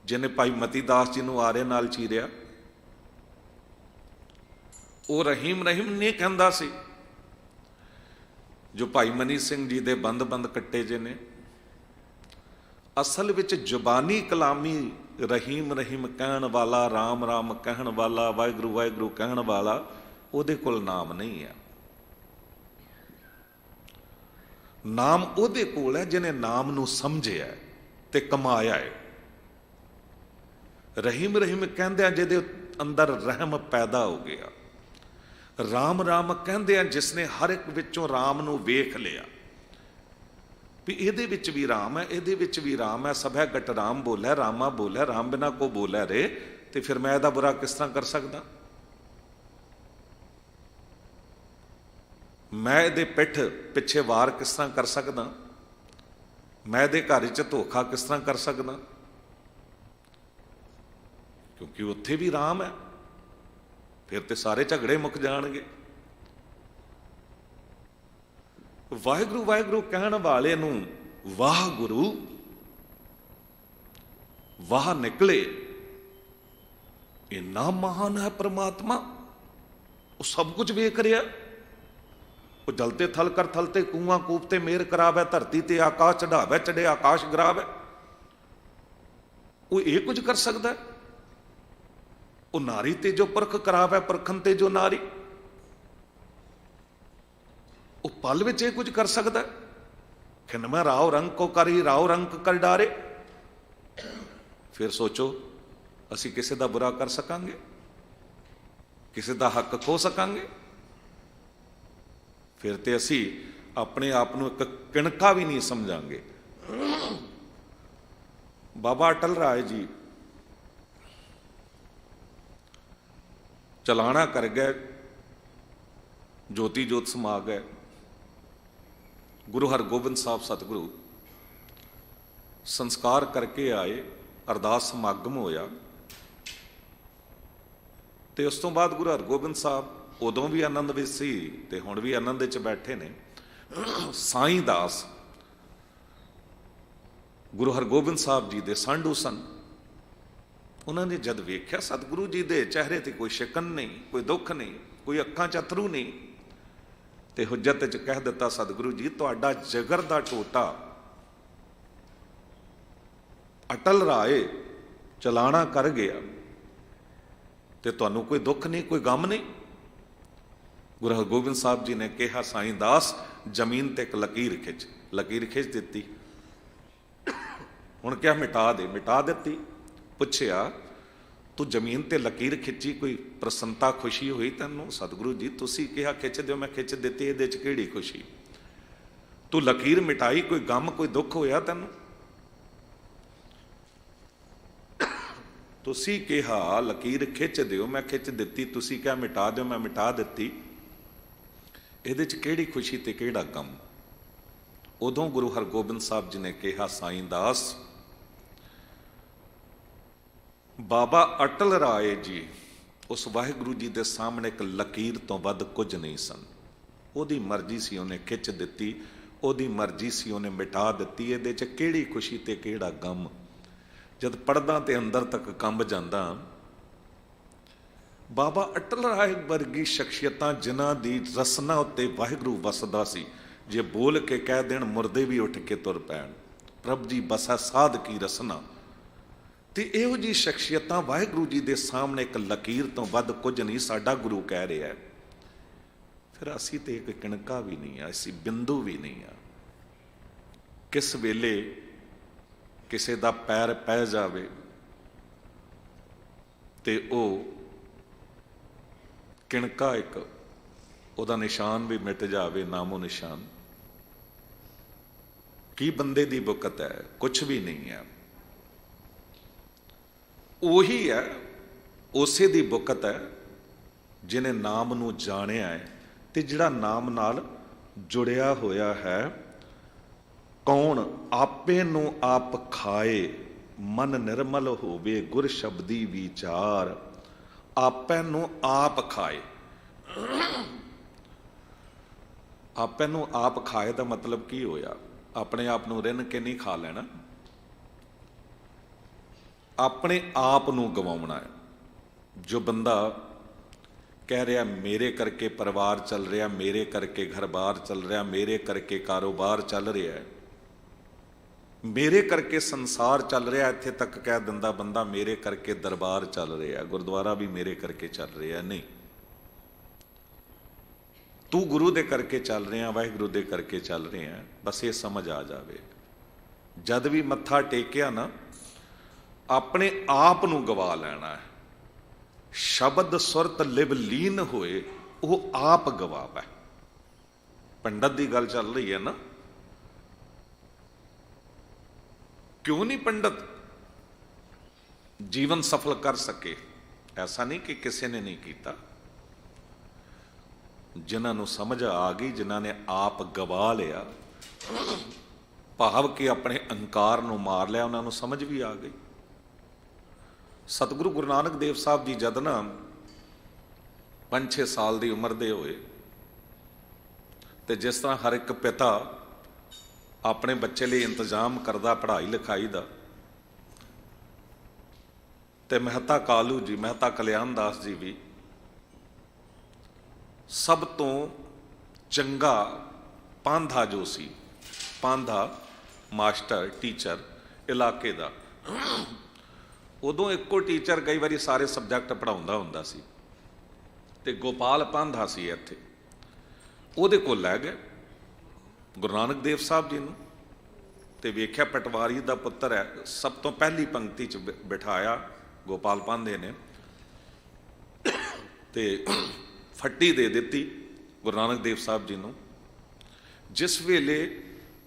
ਜਿਹਨੇ ਭਾਈ ਮਤੀ ਦਾਸ ਜੀ ਨੂੰ ਆਰੇ ਨਾਲ ਚੀਰਿਆ। ਉਹ ਰਹੀਮ ਰਹੀਮ ਨਹੀਂ ਕਹਿੰਦਾ ਸੀ ਜੋ ਭਾਈ ਮਨੀ ਸਿੰਘ ਜੀ ਦੇ ਬੰਦ ਬੰਦ ਕੱਟੇ ਜੇ ਨੇ। ਅਸਲ ਵਿੱਚ ਜ਼ੁਬਾਨੀ ਕਲਾਮੀ ਰਹੀਮ ਰਹੀਮ ਕਹਿਣ ਵਾਲਾ, ਰਾਮ ਰਾਮ ਕਹਿਣ ਵਾਲਾ, ਵਾਹਿਗੁਰੂ ਵਾਹਿਗੁਰੂ ਕਹਿਣ ਵਾਲਾ, ਉਹਦੇ ਕੋਲ ਨਾਮ ਨਹੀਂ ਹੈ। ਨਾਮ ਉਹਦੇ ਕੋਲ ਹੈ ਜਿਹਨੇ ਨਾਮ ਨੂੰ ਸਮਝਿਆ ਤੇ ਕਮਾਇਆ ਹੈ। ਰਹੀਮ ਰਹੀਮ ਕਹਿੰਦੇ ਆ ਜਿਹਦੇ ਅੰਦਰ ਰਹਿਮ ਪੈਦਾ ਹੋ ਗਿਆ। ਰਾਮ ਰਾਮ ਕਹਿੰਦੇ ਆ ਜਿਸਨੇ ਹਰ ਇੱਕ ਵਿੱਚੋਂ ਰਾਮ ਨੂੰ ਵੇਖ ਲਿਆ ਵੀ ਇਹਦੇ ਵਿੱਚ ਵੀ ਰਾਮ ਹੈ, ਇਹਦੇ ਵਿੱਚ ਵੀ ਰਾਮ ਹੈ। ਸਭੈ ਗਟ ਰਾਮ ਬੋਲੇ, ਰਾਮਾ ਬੋਲੇ, ਰਾਮ ਬਿਨਾ ਕੋ ਬੋਲੇ ਰੇ। ਤੇ ਫਿਰ ਮੈਂ ਇਹਦਾ ਬੁਰਾ ਕਿਸ ਤਰ੍ਹਾਂ ਕਰ ਸਕਦਾ? ਮੈਂ ਇਹਦੇ ਪਿੱਠ ਪਿੱਛੇ ਵਾਰ ਕਿਸ ਤਰ੍ਹਾਂ ਕਰ ਸਕਦਾ? ਮੈਂ ਇਹਦੇ ਘਰ 'ਚ ਧੋਖਾ ਕਿਸ ਤਰ੍ਹਾਂ ਕਰ ਸਕਦਾ? ਕਿਉਂਕਿ ਉੱਥੇ ਵੀ ਰਾਮ ਹੈ। ਫਿਰ ਤੇ ਸਾਰੇ ਝਗੜੇ ਮੁੱਕ ਜਾਣਗੇ। ਵਾਹਿਗੁਰੂ ਵਾਹਿਗੁਰੂ ਕਹਿਣ ਵਾਲੇ ਨੂੰ ਵਾਹ ਗੁਰੂ ਵਾਹ ਨਿਕਲੇ, ਇੰਨਾ ਮਹਾਨ ਹੈ ਪਰਮਾਤਮਾ। ਉਹ ਸਭ ਕੁਝ ਵੇਖ ਰਿਹਾ। ਉਹ ਜਲਤੇ ਥਲ ਕਰ ਥਲ ਤੇ ਕੂਆਂ ਕੂਪ ਤੇ ਮੇਰ ਕਰਾਵੇ, ਧਰਤੀ ਤੇ ਆਕਾਸ਼ ਚੜਾਵੇ, ਚੜੇ ਆਕਾਸ਼ ਗਰਾਵੇ। ਉਹ ਇਹ ਕੁਝ ਕਰ ਸਕਦਾ। ਉਹ ਨਾਰੀ ਤੇ ਜੋ ਪਰਖ ਕਰਾਵੇ, ਪਰਖਣ ਤੇ ਜੋ ਨਾਰੀ, ਉਹ ਪਲ ਵਿੱਚ ਇਹ ਕੁਝ ਕਰ ਸਕਦਾ। ਖਿਨਮੈ ਰਾਉ ਰੰਗ ਕੋ ਕਰੀ, ਰਾਉ ਰੰਗ ਕਰ ਡਾਰੇ। ਫਿਰ ਸੋਚੋ, ਅਸੀਂ ਕਿਸੇ ਦਾ ਬੁਰਾ ਕਰ ਸਕਾਂਗੇ? ਕਿਸੇ ਦਾ ਹੱਕ ਖੋ ਸਕਾਂਗੇ? ਫਿਰ ਤੇ ਅਸੀਂ ਆਪਣੇ ਆਪ ਨੂੰ ਇੱਕ ਕਿਣਕਾ ਵੀ ਨਹੀਂ ਸਮਝਾਂਗੇ। ਬਾਬਾ ਅਟਲ ਰਾਏ ਜੀ ਚਲਾਣਾ ਕਰ ਗਏ, ਜੋਤੀ ਜੋਤ ਸਮਾ ਗਏ। ਗੁਰੂ ਹਰਗੋਬਿੰਦ ਸਾਹਿਬ ਸਤਿਗੁਰੂ ਸੰਸਕਾਰ ਕਰਕੇ ਆਏ, ਅਰਦਾਸ ਸਮਾਗਮ ਹੋਇਆ ਤੇ ਉਸ ਤੋਂ ਬਾਅਦ ਗੁਰੂ ਹਰਗੋਬਿੰਦ ਸਾਹਿਬ ਉਦੋਂ ਵੀ ਆਨੰਦ ਵਿੱਚ ਸੀ ਤੇ ਹੁਣ ਵੀ ਆਨੰਦ ਵਿੱਚ ਬੈਠੇ ਨੇ। ਸਾਈਂ ਦਾਸ ਗੁਰੂ ਹਰਗੋਬਿੰਦ ਸਾਹਿਬ ਜੀ ਦੇ ਸਾਂਢੂ ਸਨ। ਉਹਨਾਂ ਨੇ ਜਦ ਵੇਖਿਆ ਸਤਿਗੁਰੂ ਜੀ ਦੇ ਚਿਹਰੇ ਤੇ ਕੋਈ ਸ਼ਿਕਨ ਨਹੀਂ, ਕੋਈ ਦੁੱਖ ਨਹੀਂ, ਕੋਈ ਅੱਖਾਂ 'ਚ ਅਥਰੂ ਨਹੀਂ, ਤੇ ਹੁਜਤ 'ਚ ਕਹਿ ਦਿੱਤਾ, ਸਤਿਗੁਰੂ ਜੀ ਤੁਹਾਡਾ ਜਿਗਰ ਦਾ ਟੋਟਾ ਅਟਲ ਰਾਏ ਚਲਾਣਾ ਕਰ ਗਿਆ ਤੇ ਤੁਹਾਨੂੰ ਕੋਈ ਦੁੱਖ ਨਹੀਂ, ਕੋਈ ਗਮ ਨਹੀਂ। ਗੁਰੂ ਹਰਗੋਬਿੰਦ ਸਾਹਿਬ ਜੀ ਨੇ ਕਿਹਾ, ਸਾਈਂ ਦਾਸ ਜ਼ਮੀਨ ਤੇ ਇੱਕ ਲਕੀਰ ਖਿੱਚ ਦਿੱਤੀ। ਹੁਣ ਕਿਹਾ ਮਿਟਾ ਦੇ, ਮਿਟਾ ਦਿੱਤੀ। ਪੁੱਛਿਆ ਤੂੰ ਜ਼ਮੀਨ ਤੇ ਲਕੀਰ ਖਿੱਚੀ, ਕੋਈ ਪ੍ਰਸੰਨਤਾ ਖੁਸ਼ੀ ਹੋਈ ਤੈਨੂੰ? ਸਤਿਗੁਰੂ ਜੀ ਤੁਸੀਂ ਕਿਹਾ ਖਿੱਚ ਦਿਓ, ਮੈਂ ਖਿੱਚ ਦਿੱਤੀ, ਇਹਦੇ 'ਚ ਕਿਹੜੀ ਖੁਸ਼ੀ? ਤੂੰ ਲਕੀਰ ਮਿਟਾਈ, ਕੋਈ ਗਮ ਕੋਈ ਦੁੱਖ ਹੋਇਆ ਤੈਨੂੰ? ਤੁਸੀਂ ਕਿਹਾ ਲਕੀਰ ਖਿੱਚ ਦਿਓ, ਮੈਂ ਖਿੱਚ ਦਿੱਤੀ, ਤੁਸੀਂ ਕਿਹਾ ਮਿਟਾ ਦਿਓ, ਮੈਂ ਮਿਟਾ ਦਿੱਤੀ, ਇਹਦੇ 'ਚ ਕਿਹੜੀ ਖੁਸ਼ੀ ਤੇ ਕਿਹੜਾ ਗਮ? ਉਦੋਂ ਗੁਰੂ ਹਰਗੋਬਿੰਦ ਸਾਹਿਬ ਜੀ ਨੇ ਕਿਹਾ, ਸਾਈਂ ਦਾਸ ਬਾਬਾ ਅਟਲ ਰਾਏ ਜੀ ਉਸ ਵਾਹਿਗੁਰੂ ਜੀ ਦੇ ਸਾਹਮਣੇ ਇੱਕ ਲਕੀਰ ਤੋਂ ਵੱਧ ਕੁਝ ਨਹੀਂ ਸਨ। ਉਹਦੀ ਮਰਜ਼ੀ ਸੀ, ਉਹਨੇ ਖਿੱਚ ਦਿੱਤੀ, ਉਹਦੀ ਮਰਜ਼ੀ ਸੀ, ਉਹਨੇ ਮਿਟਾ ਦਿੱਤੀ, ਇਹਦੇ 'ਚ ਕਿਹੜੀ ਖੁਸ਼ੀ ਤੇ ਕਿਹੜਾ ਗਮ? ਜਦ ਪੜ੍ਹਦਾ ਤੇ ਅੰਦਰ ਤੱਕ ਕੰਬ ਜਾਂਦਾ। ਬਾਬਾ ਅਟਲ ਰਾਏ ਵਰਗੀ ਸ਼ਖਸੀਅਤਾਂ ਜਿਨ੍ਹਾਂ ਦੀ ਰਸਨਾ ਉੱਤੇ ਵਾਹਿਗੁਰੂ ਵਸਦਾ ਸੀ, ਜੇ ਬੋਲ ਕੇ ਕਹਿ ਦੇਣ ਮੁਰਦੇ ਵੀ ਉੱਠ ਕੇ ਤੁਰ ਪੈਣ, ਪ੍ਰਭ ਜੀ ਬਸਾ ਸਾਧ ਕੀ ਰਸਨਾ। ਤੇ ਇਹੋ ਜਿਹੀ ਸ਼ਖਸੀਅਤਾਂ ਵਾਹਿਗੁਰੂ ਜੀ ਦੇ ਸਾਹਮਣੇ ਇੱਕ ਲਕੀਰ ਤੋਂ ਵੱਧ ਕੁਝ ਨਹੀਂ, ਸਾਡਾ ਗੁਰੂ ਕਹਿ ਰਿਹਾ ਹੈ। ਫਿਰ ਅਸੀਂ ਤੇ ਇੱਕ ਕਿਣਕਾ ਵੀ ਨਹੀਂ ਆ, ਅਸੀਂ ਬਿੰਦੂ ਵੀ ਨਹੀਂ ਆ। ਕਿਸ ਵੇਲੇ ਕਿਸੇ ਦਾ ਪੈਰ ਪੈ ਜਾਵੇ ਤੇ ਉਹ ਕਿਣਕਾ ਇੱਕ ਉਹਦਾ ਨਿਸ਼ਾਨ ਵੀ ਮਿਟ ਜਾਵੇ, ਨਾਮੋ ਨਿਸ਼ਾਨ। ਕੀ ਬੰਦੇ ਦੀ ਬੁਕਤ ਹੈ? ਕੁਛ ਵੀ ਨਹੀਂ ਹੈ। ਉਹੀ ਹੈ, ਉਸੇ ਦੀ ਬੁਕਤ ਹੈ ਜਿਹਨੇ ਨਾਮ ਨੂੰ ਜਾਣਿਆ ਹੈ ਤੇ ਜਿਹੜਾ ਨਾਮ ਨਾਲ ਜੁੜਿਆ ਹੋਇਆ ਹੈ। ਕੌਣ ਆਪੇ ਨੂੰ ਆਪ ਖਾਏ, ਮਨ ਨਿਰਮਲ ਹੋਵੇ, ਗੁਰ ਸ਼ਬਦੀ ਵਿਚਾਰ। ਆਪੇ ਨੂੰ ਆਪ ਖਾਏ। ਆਪੇ ਨੂੰ ਆਪ ਖਾਏ ਦਾ ਮਤਲਬ ਕੀ ਹੋਇਆ? ਆਪਣੇ ਆਪ ਨੂੰ ਰਿੰਨ ਕੇ ਨਹੀਂ ਖਾ ਲੈਣਾ, ਆਪਣੇ ਆਪ ਨੂੰ ਗਵਾਉਣਾ ਹੈ। ਜੋ ਬੰਦਾ ਕਹਿ ਰਿਹਾ ਮੇਰੇ ਕਰਕੇ ਪਰਿਵਾਰ ਚੱਲ ਰਿਹਾ, ਮੇਰੇ ਕਰਕੇ ਘਰ-ਬਾਰ ਚੱਲ ਰਿਹਾ, ਮੇਰੇ ਕਰਕੇ ਕਾਰੋਬਾਰ ਚੱਲ ਰਿਹਾ ਹੈ, ਮੇਰੇ ਕਰਕੇ ਸੰਸਾਰ ਚੱਲ ਰਿਹਾ, ਇੱਥੇ ਤੱਕ ਕਹਿ ਦਿੰਦਾ ਬੰਦਾ ਮੇਰੇ ਕਰਕੇ ਦਰਬਾਰ ਚੱਲ ਰਿਹਾ, ਗੁਰਦੁਆਰਾ ਵੀ ਮੇਰੇ ਕਰਕੇ ਚੱਲ ਰਿਹਾ। ਨਹੀਂ, ਤੂੰ ਗੁਰੂ ਦੇ ਕਰਕੇ ਚੱਲ ਰਿਹਾ, ਵਾਹਿਗੁਰੂ ਦੇ ਕਰਕੇ ਚੱਲ ਰਿਹਾ। ਬਸ ਇਹ ਸਮਝ ਆ ਜਾਵੇ। ਜਦ ਵੀ ਮੱਥਾ ਟੇਕਿਆ ਨਾ, ਆਪਣੇ ਆਪ ਨੂੰ ਗਵਾ ਲੈਣਾ ਹੈ। ਸ਼ਬਦ ਸੁਰਤ ਲਿਵ ਲੀਨ ਹੋਏ, ਉਹ ਆਪ ਗਵਾਵੇ। ਪੰਡਤ ਦੀ ਗੱਲ ਚੱਲ ਰਹੀ ਹੈ ਨਾ, ਕਿਉਂ ਨਹੀਂ ਪੰਡਤ ਜੀਵਨ ਸਫਲ ਕਰ ਸਕੇ? ਐਸਾ ਨਹੀਂ ਕਿ ਕਿਸੇ ਨੇ ਨਹੀਂ ਕੀਤਾ। ਜਿਨ੍ਹਾਂ ਨੂੰ ਸਮਝ ਆ ਗਈ, ਜਿਨ੍ਹਾਂ ਨੇ ਆਪ ਗਵਾ ਲਿਆ, ਭਾਵ ਕਿ ਆਪਣੇ ਅਹੰਕਾਰ ਨੂੰ ਮਾਰ ਲਿਆ, ਉਹਨਾਂ ਨੂੰ ਸਮਝ ਵੀ ਆ ਗਈ। ਸਤਿਗੁਰੂ ਗੁਰੂ ਨਾਨਕ ਦੇਵ ਸਾਹਿਬ ਜੀ ਜਦ ਨਾ 5-6 ਸਾਲ ਦੀ ਉਮਰ ਦੇ ਹੋਏ, ਤੇ ਜਿਸ ਤਰ੍ਹਾਂ ਹਰ ਇੱਕ ਪਿਤਾ ਆਪਣੇ ਬੱਚੇ ਲਈ ਇੰਤਜ਼ਾਮ ਕਰਦਾ ਪੜ੍ਹਾਈ ਲਿਖਾਈ ਦਾ, ਤੇ ਮਹਿਤਾ ਕਾਲੂ ਜੀ, ਮਹਿਤਾ ਕਲਿਆਣ ਦਾਸ ਜੀ ਵੀ ਸਭ ਤੋਂ ਚੰਗਾ ਪਾਂਧਾ ਜੋ ਸੀ, ਪਾਂਧਾ ਮਾਸਟਰ ਟੀਚਰ ਇਲਾਕੇ ਦਾ। ਉਦੋਂ ਇੱਕੋ ਟੀਚਰ ਕਈ ਵਾਰੀ ਸਾਰੇ ਸਬਜੈਕਟ ਪੜ੍ਹਾਉਂਦਾ ਹੁੰਦਾ ਸੀ, ਤੇ ਗੋਪਾਲ ਪਾਂਧਾ ਸੀ ਇੱਥੇ। ਉਹਦੇ ਕੋਲ ਲੈ ਗਏ ਗੁਰੂ ਨਾਨਕ ਦੇਵ ਸਾਹਿਬ ਜੀ ਨੂੰ, ਤੇ ਵੇਖਿਆ ਪਟਵਾਰੀ ਦਾ ਪੁੱਤਰ ਹੈ। ਸਭ ਤੋਂ ਪਹਿਲੀ ਪੰਕਤੀ 'ਚ ਬਿਠਾਇਆ ਗੋਪਾਲ ਪਾਂਧੇ ਨੇ, ਤੇ ਫੱਟੀ ਦੇ ਦਿੱਤੀ ਗੁਰੂ ਨਾਨਕ ਦੇਵ ਸਾਹਿਬ ਜੀ ਨੂੰ। ਜਿਸ ਵੇਲੇ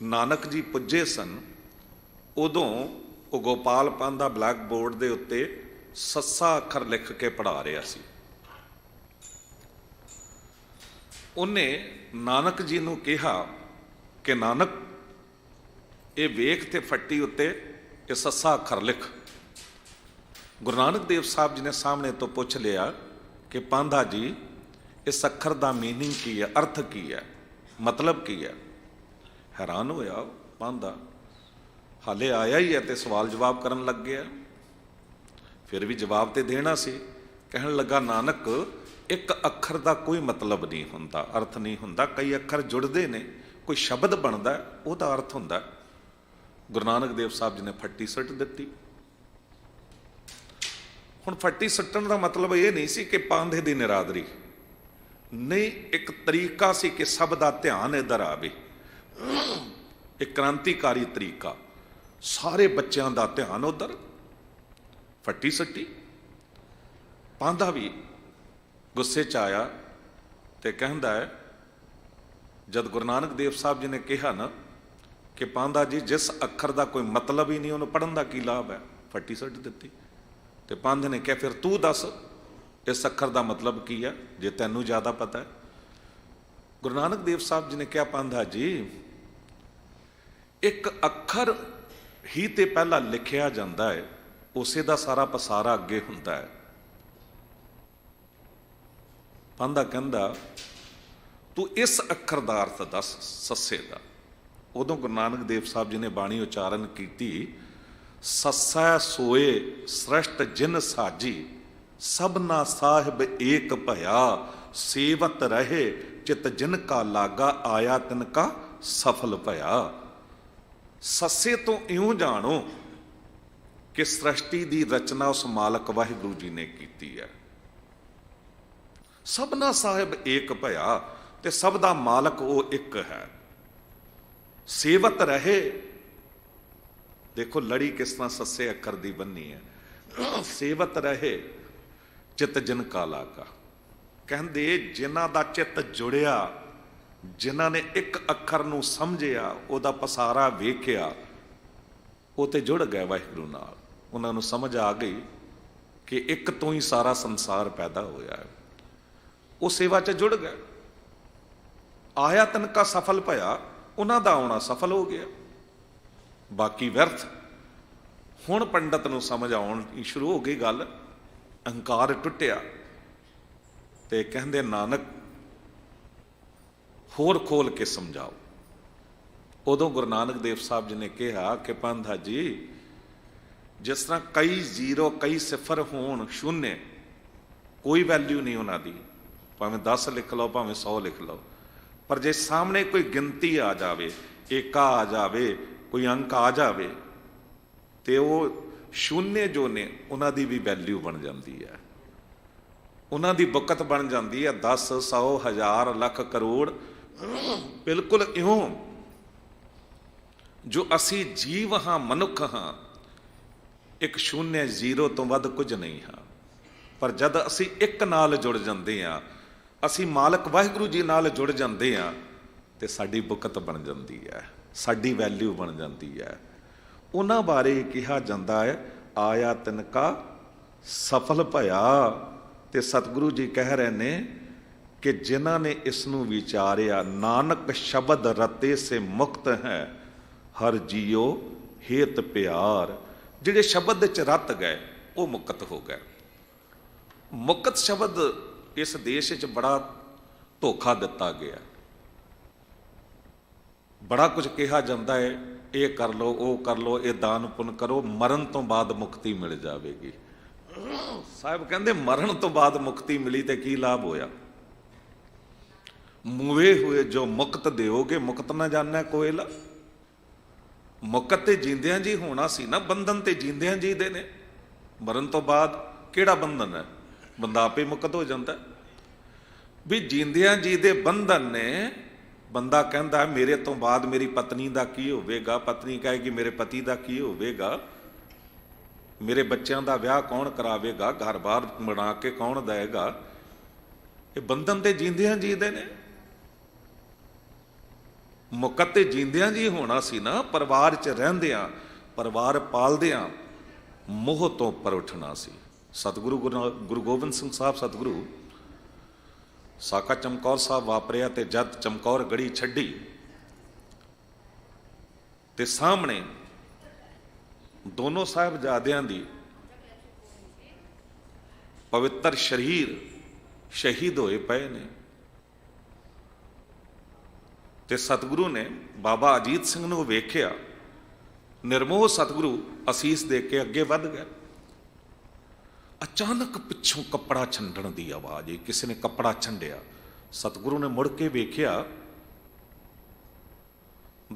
ਨਾਨਕ ਜੀ ਪੁੱਜੇ ਸਨ, ਉਦੋਂ ਉਹ ਗੋਪਾਲ ਪਾਂਧਾ ਬਲੈਕ ਬੋਰਡ ਦੇ ਉੱਤੇ ਸੱਸਾ ਅੱਖਰ ਲਿਖ ਕੇ ਪੜ੍ਹਾ ਰਿਹਾ ਸੀ। ਉਹਨੇ ਨਾਨਕ ਜੀ ਨੂੰ ਕਿਹਾ कि नानक ये वेख ते फट्टी उत्ते ये सस्सा अखर लिख। गुरु नानक देव साहब जी ने सामने तो पूछ लिया कि पांधा जी इस अखर का मीनिंग की है, अर्थ की है, मतलब की है। हैरान होया पांधा, हाले आया ही है तो सवाल जवाब करन लग गया। फिर भी जवाब तो देना सी। कहन लगा नानक एक अखर का कोई मतलब नहीं हुंदा, अर्थ नहीं हुंदा। कई अखर जुड़ते ने, कोई शब्द बनता है, उसका अर्थ हुंदा। गुरु नानक देव साहब जी ने फट्टी सुट दी। हुण फट्टी सुट्टण का मतलब ये नहीं सी कि पांधे की निरादरी नहीं, एक तरीका सी कि सब का ध्यान इधर आवे। एक क्रांतिकारी तरीका, सारे बच्चों का ध्यान उधर। फट्टी सट्टी। पांधा भी गुस्से च आया तो कहता है, जब गुरु नानक देव साहब जी ने कहा ना कि पांधा जी जिस अखर का कोई मतलब ही नहीं, उन्होंने पढ़न का की लाभ है, फट्टी सट दी। तो पांधे ने कहा फिर तू दस इस अखर का मतलब की है, जे तैनू ज़्यादा पता है। गुरु नानक देव साहब जी ने कहा पांधा जी एक अखर ही तो पहला लिखिया जाता है, उसे का सारा पसारा अगे हुंदा है। पांधा कहंदा तू इस अखर का अर्थ दस सस्से का। उदों गुरु नानक देव साहब जी ने बाणी उचारण की, सस्सै सोए सृष्ट जिन साजी, सबना साहिब एक भया, सेवत रहे चित जिन का लागा, आया तिनका सफल भया। सस्से तो इउं जानो कि सृष्टि की रचना उस मालक वाहिगुरू जी ने की है। सबना साहिब एक भया, ते सब दा मालक वो एक है। सेवत रहे, देखो लड़ी किस तरह सस्से अखर दी बनी है। सेवत रहे चित जिन का लागा, कहंदे जिन्हां दा चित जुड़िया, जिन्हां ने एक अखर नूं समझिया, उहदा पसारा वेखिया, वो ते जुड़ गए वाहिगुरू नाल। उन्हां नूं समझ आ गई कि एक तो ही सारा संसार पैदा होया है। वो सेवा च जुड़ गए। आया तिनका सफल भया, उन्हां दा आउणा सफल हो गया, बाकी व्यर्थ। हुण पंडित नूं समझ आउण शुरू हो गई गल, अहंकार टुटिया। ते कहंदे नानक होर खोल के समझाओ। उदों गुरु नानक देव साहब जी ने कहा कि पांधा जी जिस तरह कई जीरो कई सिफर होण शून्य, कोई वैल्यू नहीं उन्हां दी, भावें 10 लिख लो भावें 100 लिख लो, पर जे सामने कोई गिनती आ जाए, एका आ जाए, कोई अंक आ जाए, तो वो शून्य जो ने उन्हां दी भी वैल्यू बन जाती है, उन्हां दी बुकत बन जाती है। 10 100 1000 लख करोड़ बिल्कुल इउं जो असी जीव हाँ, मनुख हाँ, एक शून्य जीरो तो वध कुछ नहीं हाँ। पर जद असी एक नाल जुड़ जाते हैं, असी मालक वाहिगुरू जी नाल जुड़ जाते हैं, तो साडी बुकत बन जाती है, साडी वैल्यू बन जाती है। उन्हां बारे कहा जाता है आया तिनका सफल भया। ते सतगुरु जी कह रहे ने कि जिन्हां ने इसनूं विचारिया, नानक शब्द रते से मुक्त है, हर जियो हेत प्यार। जिहड़े शब्द च रत गए वो मुक्त हो गए। मुक्त शब्द इस देश च बड़ा धोखा दिता गया, बड़ा कुछ कहा जाता है, ये कर लो वो कर लो, ये दान पुण्य करो, मरण तो बाद मुक्ति मिल जाएगी। साहब कहते मरण तो बाद मुक्ति मिली तो की लाभ होया। मुए हुए जो मुक्त देओगे, मुक्त ना जाना कोयला। मुक्त ते जींदियां जी होना सी ना, बंधन ते जींदियां जी दे ने। मरण तो बाद केड़ा बंधन है, बंदा आपे मुक्त हो जाता है। भी जींदियां जी दे बंधन ने, बंदा कहता मेरे तो बाद मेरी पत्नी का की होवेगा, पत्नी कहेगी मेरे पति का की होवेगा, मेरे बच्चों का विआह कौन करावेगा, घर बार बना के कौन देगा। ये बंधन ते जींदियां जी दे ने। मुकत ते जींदियां जी होना सी ना, परिवार च रहिंदियां, परिवार पालदियां मोह तो पर उठना सी। सतगुरु गुरु गोबिंद सिंह साहब सतगुरु साका चमकौर साहब वापरिया, ते जद चमकौर गड़ी छड्डी ਤੇ ਸਾਹਮਣੇ ਦੋਨੋਂ ਸਾਹਿਬਜ਼ਾਦਿਆਂ ਦੀ ਪਵਿੱਤਰ ਸਰੀਰ ਸ਼ਹੀਦ ਹੋਏ ਪਏ ਨੇ। ਤੇ ਸਤਿਗੁਰੂ ਨੇ ਬਾਬਾ ਅਜੀਤ ਸਿੰਘ ਨੂੰ ਵੇਖਿਆ, ਨਿਰਮੋਹ ਸਤਿਗੁਰੂ ਅਸੀਸ ਦੇ ਕੇ ਅੱਗੇ ਵੱਧ ਗਿਆ। ਅਚਾਨਕ ਪਿੱਛੋਂ ਕੱਪੜਾ ਛੰਡਣ ਦੀ ਆਵਾਜ਼ ਆਈ, ਕਿਸੇ ਨੇ ਕੱਪੜਾ ਛੰਡਿਆ। ਸਤਿਗੁਰੂ ਨੇ ਮੁੜ ਕੇ ਵੇਖਿਆ,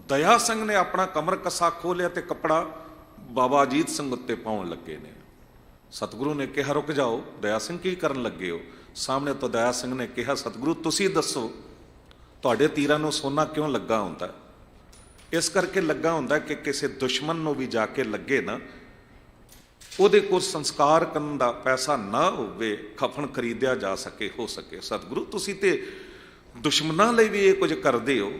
ਦਇਆ ਸਿੰਘ ਨੇ ਆਪਣਾ ਕਮਰ ਕੱਸਾ ਖੋਲਿਆ ਤੇ ਕੱਪੜਾ ਬਾਬਾ ਅਜੀਤ ਸਿੰਘ ਉੱਤੇ ਪਾਉਣ ਲੱਗੇ ਨੇ। ਸਤਿਗੁਰੂ ਨੇ ਕਿਹਾ, ਰੁਕ ਜਾਓ ਦਇਆ ਸਿੰਘ, ਕੀ ਕਰਨ ਲੱਗੇ ਹੋ? ਸਾਹਮਣੇ ਤੋਂ ਦਇਆ ਸਿੰਘ ਨੇ ਕਿਹਾ, ਸਤਿਗੁਰੂ ਤੁਸੀਂ ਦੱਸੋ, ਤੁਹਾਡੇ ਤੀਰਾਂ ਨੂੰ ਸੋਨਾ ਕਿਉਂ ਲੱਗਾ ਹੁੰਦਾ? ਇਸ ਕਰਕੇ ਲੱਗਾ ਹੁੰਦਾ ਕਿ ਕਿਸੇ ਦੁਸ਼ਮਣ ਨੂੰ ਵੀ ਜਾ ਕੇ ਲੱਗੇ ਨਾ, ਉਹਦੇ ਕੋਲ ਸੰਸਕਾਰ ਕਰਨ ਦਾ ਪੈਸਾ ਨਾ ਹੋਵੇ, ਖਫਨ ਖਰੀਦਿਆ ਜਾ ਸਕੇ, ਹੋ ਸਕੇ। ਸਤਿਗੁਰੂ ਤੁਸੀਂ ਤੇ ਦੁਸ਼ਮਣਾਂ ਲਈ ਵੀ ਇਹ ਕੁਝ ਕਰਦੇ ਹੋ।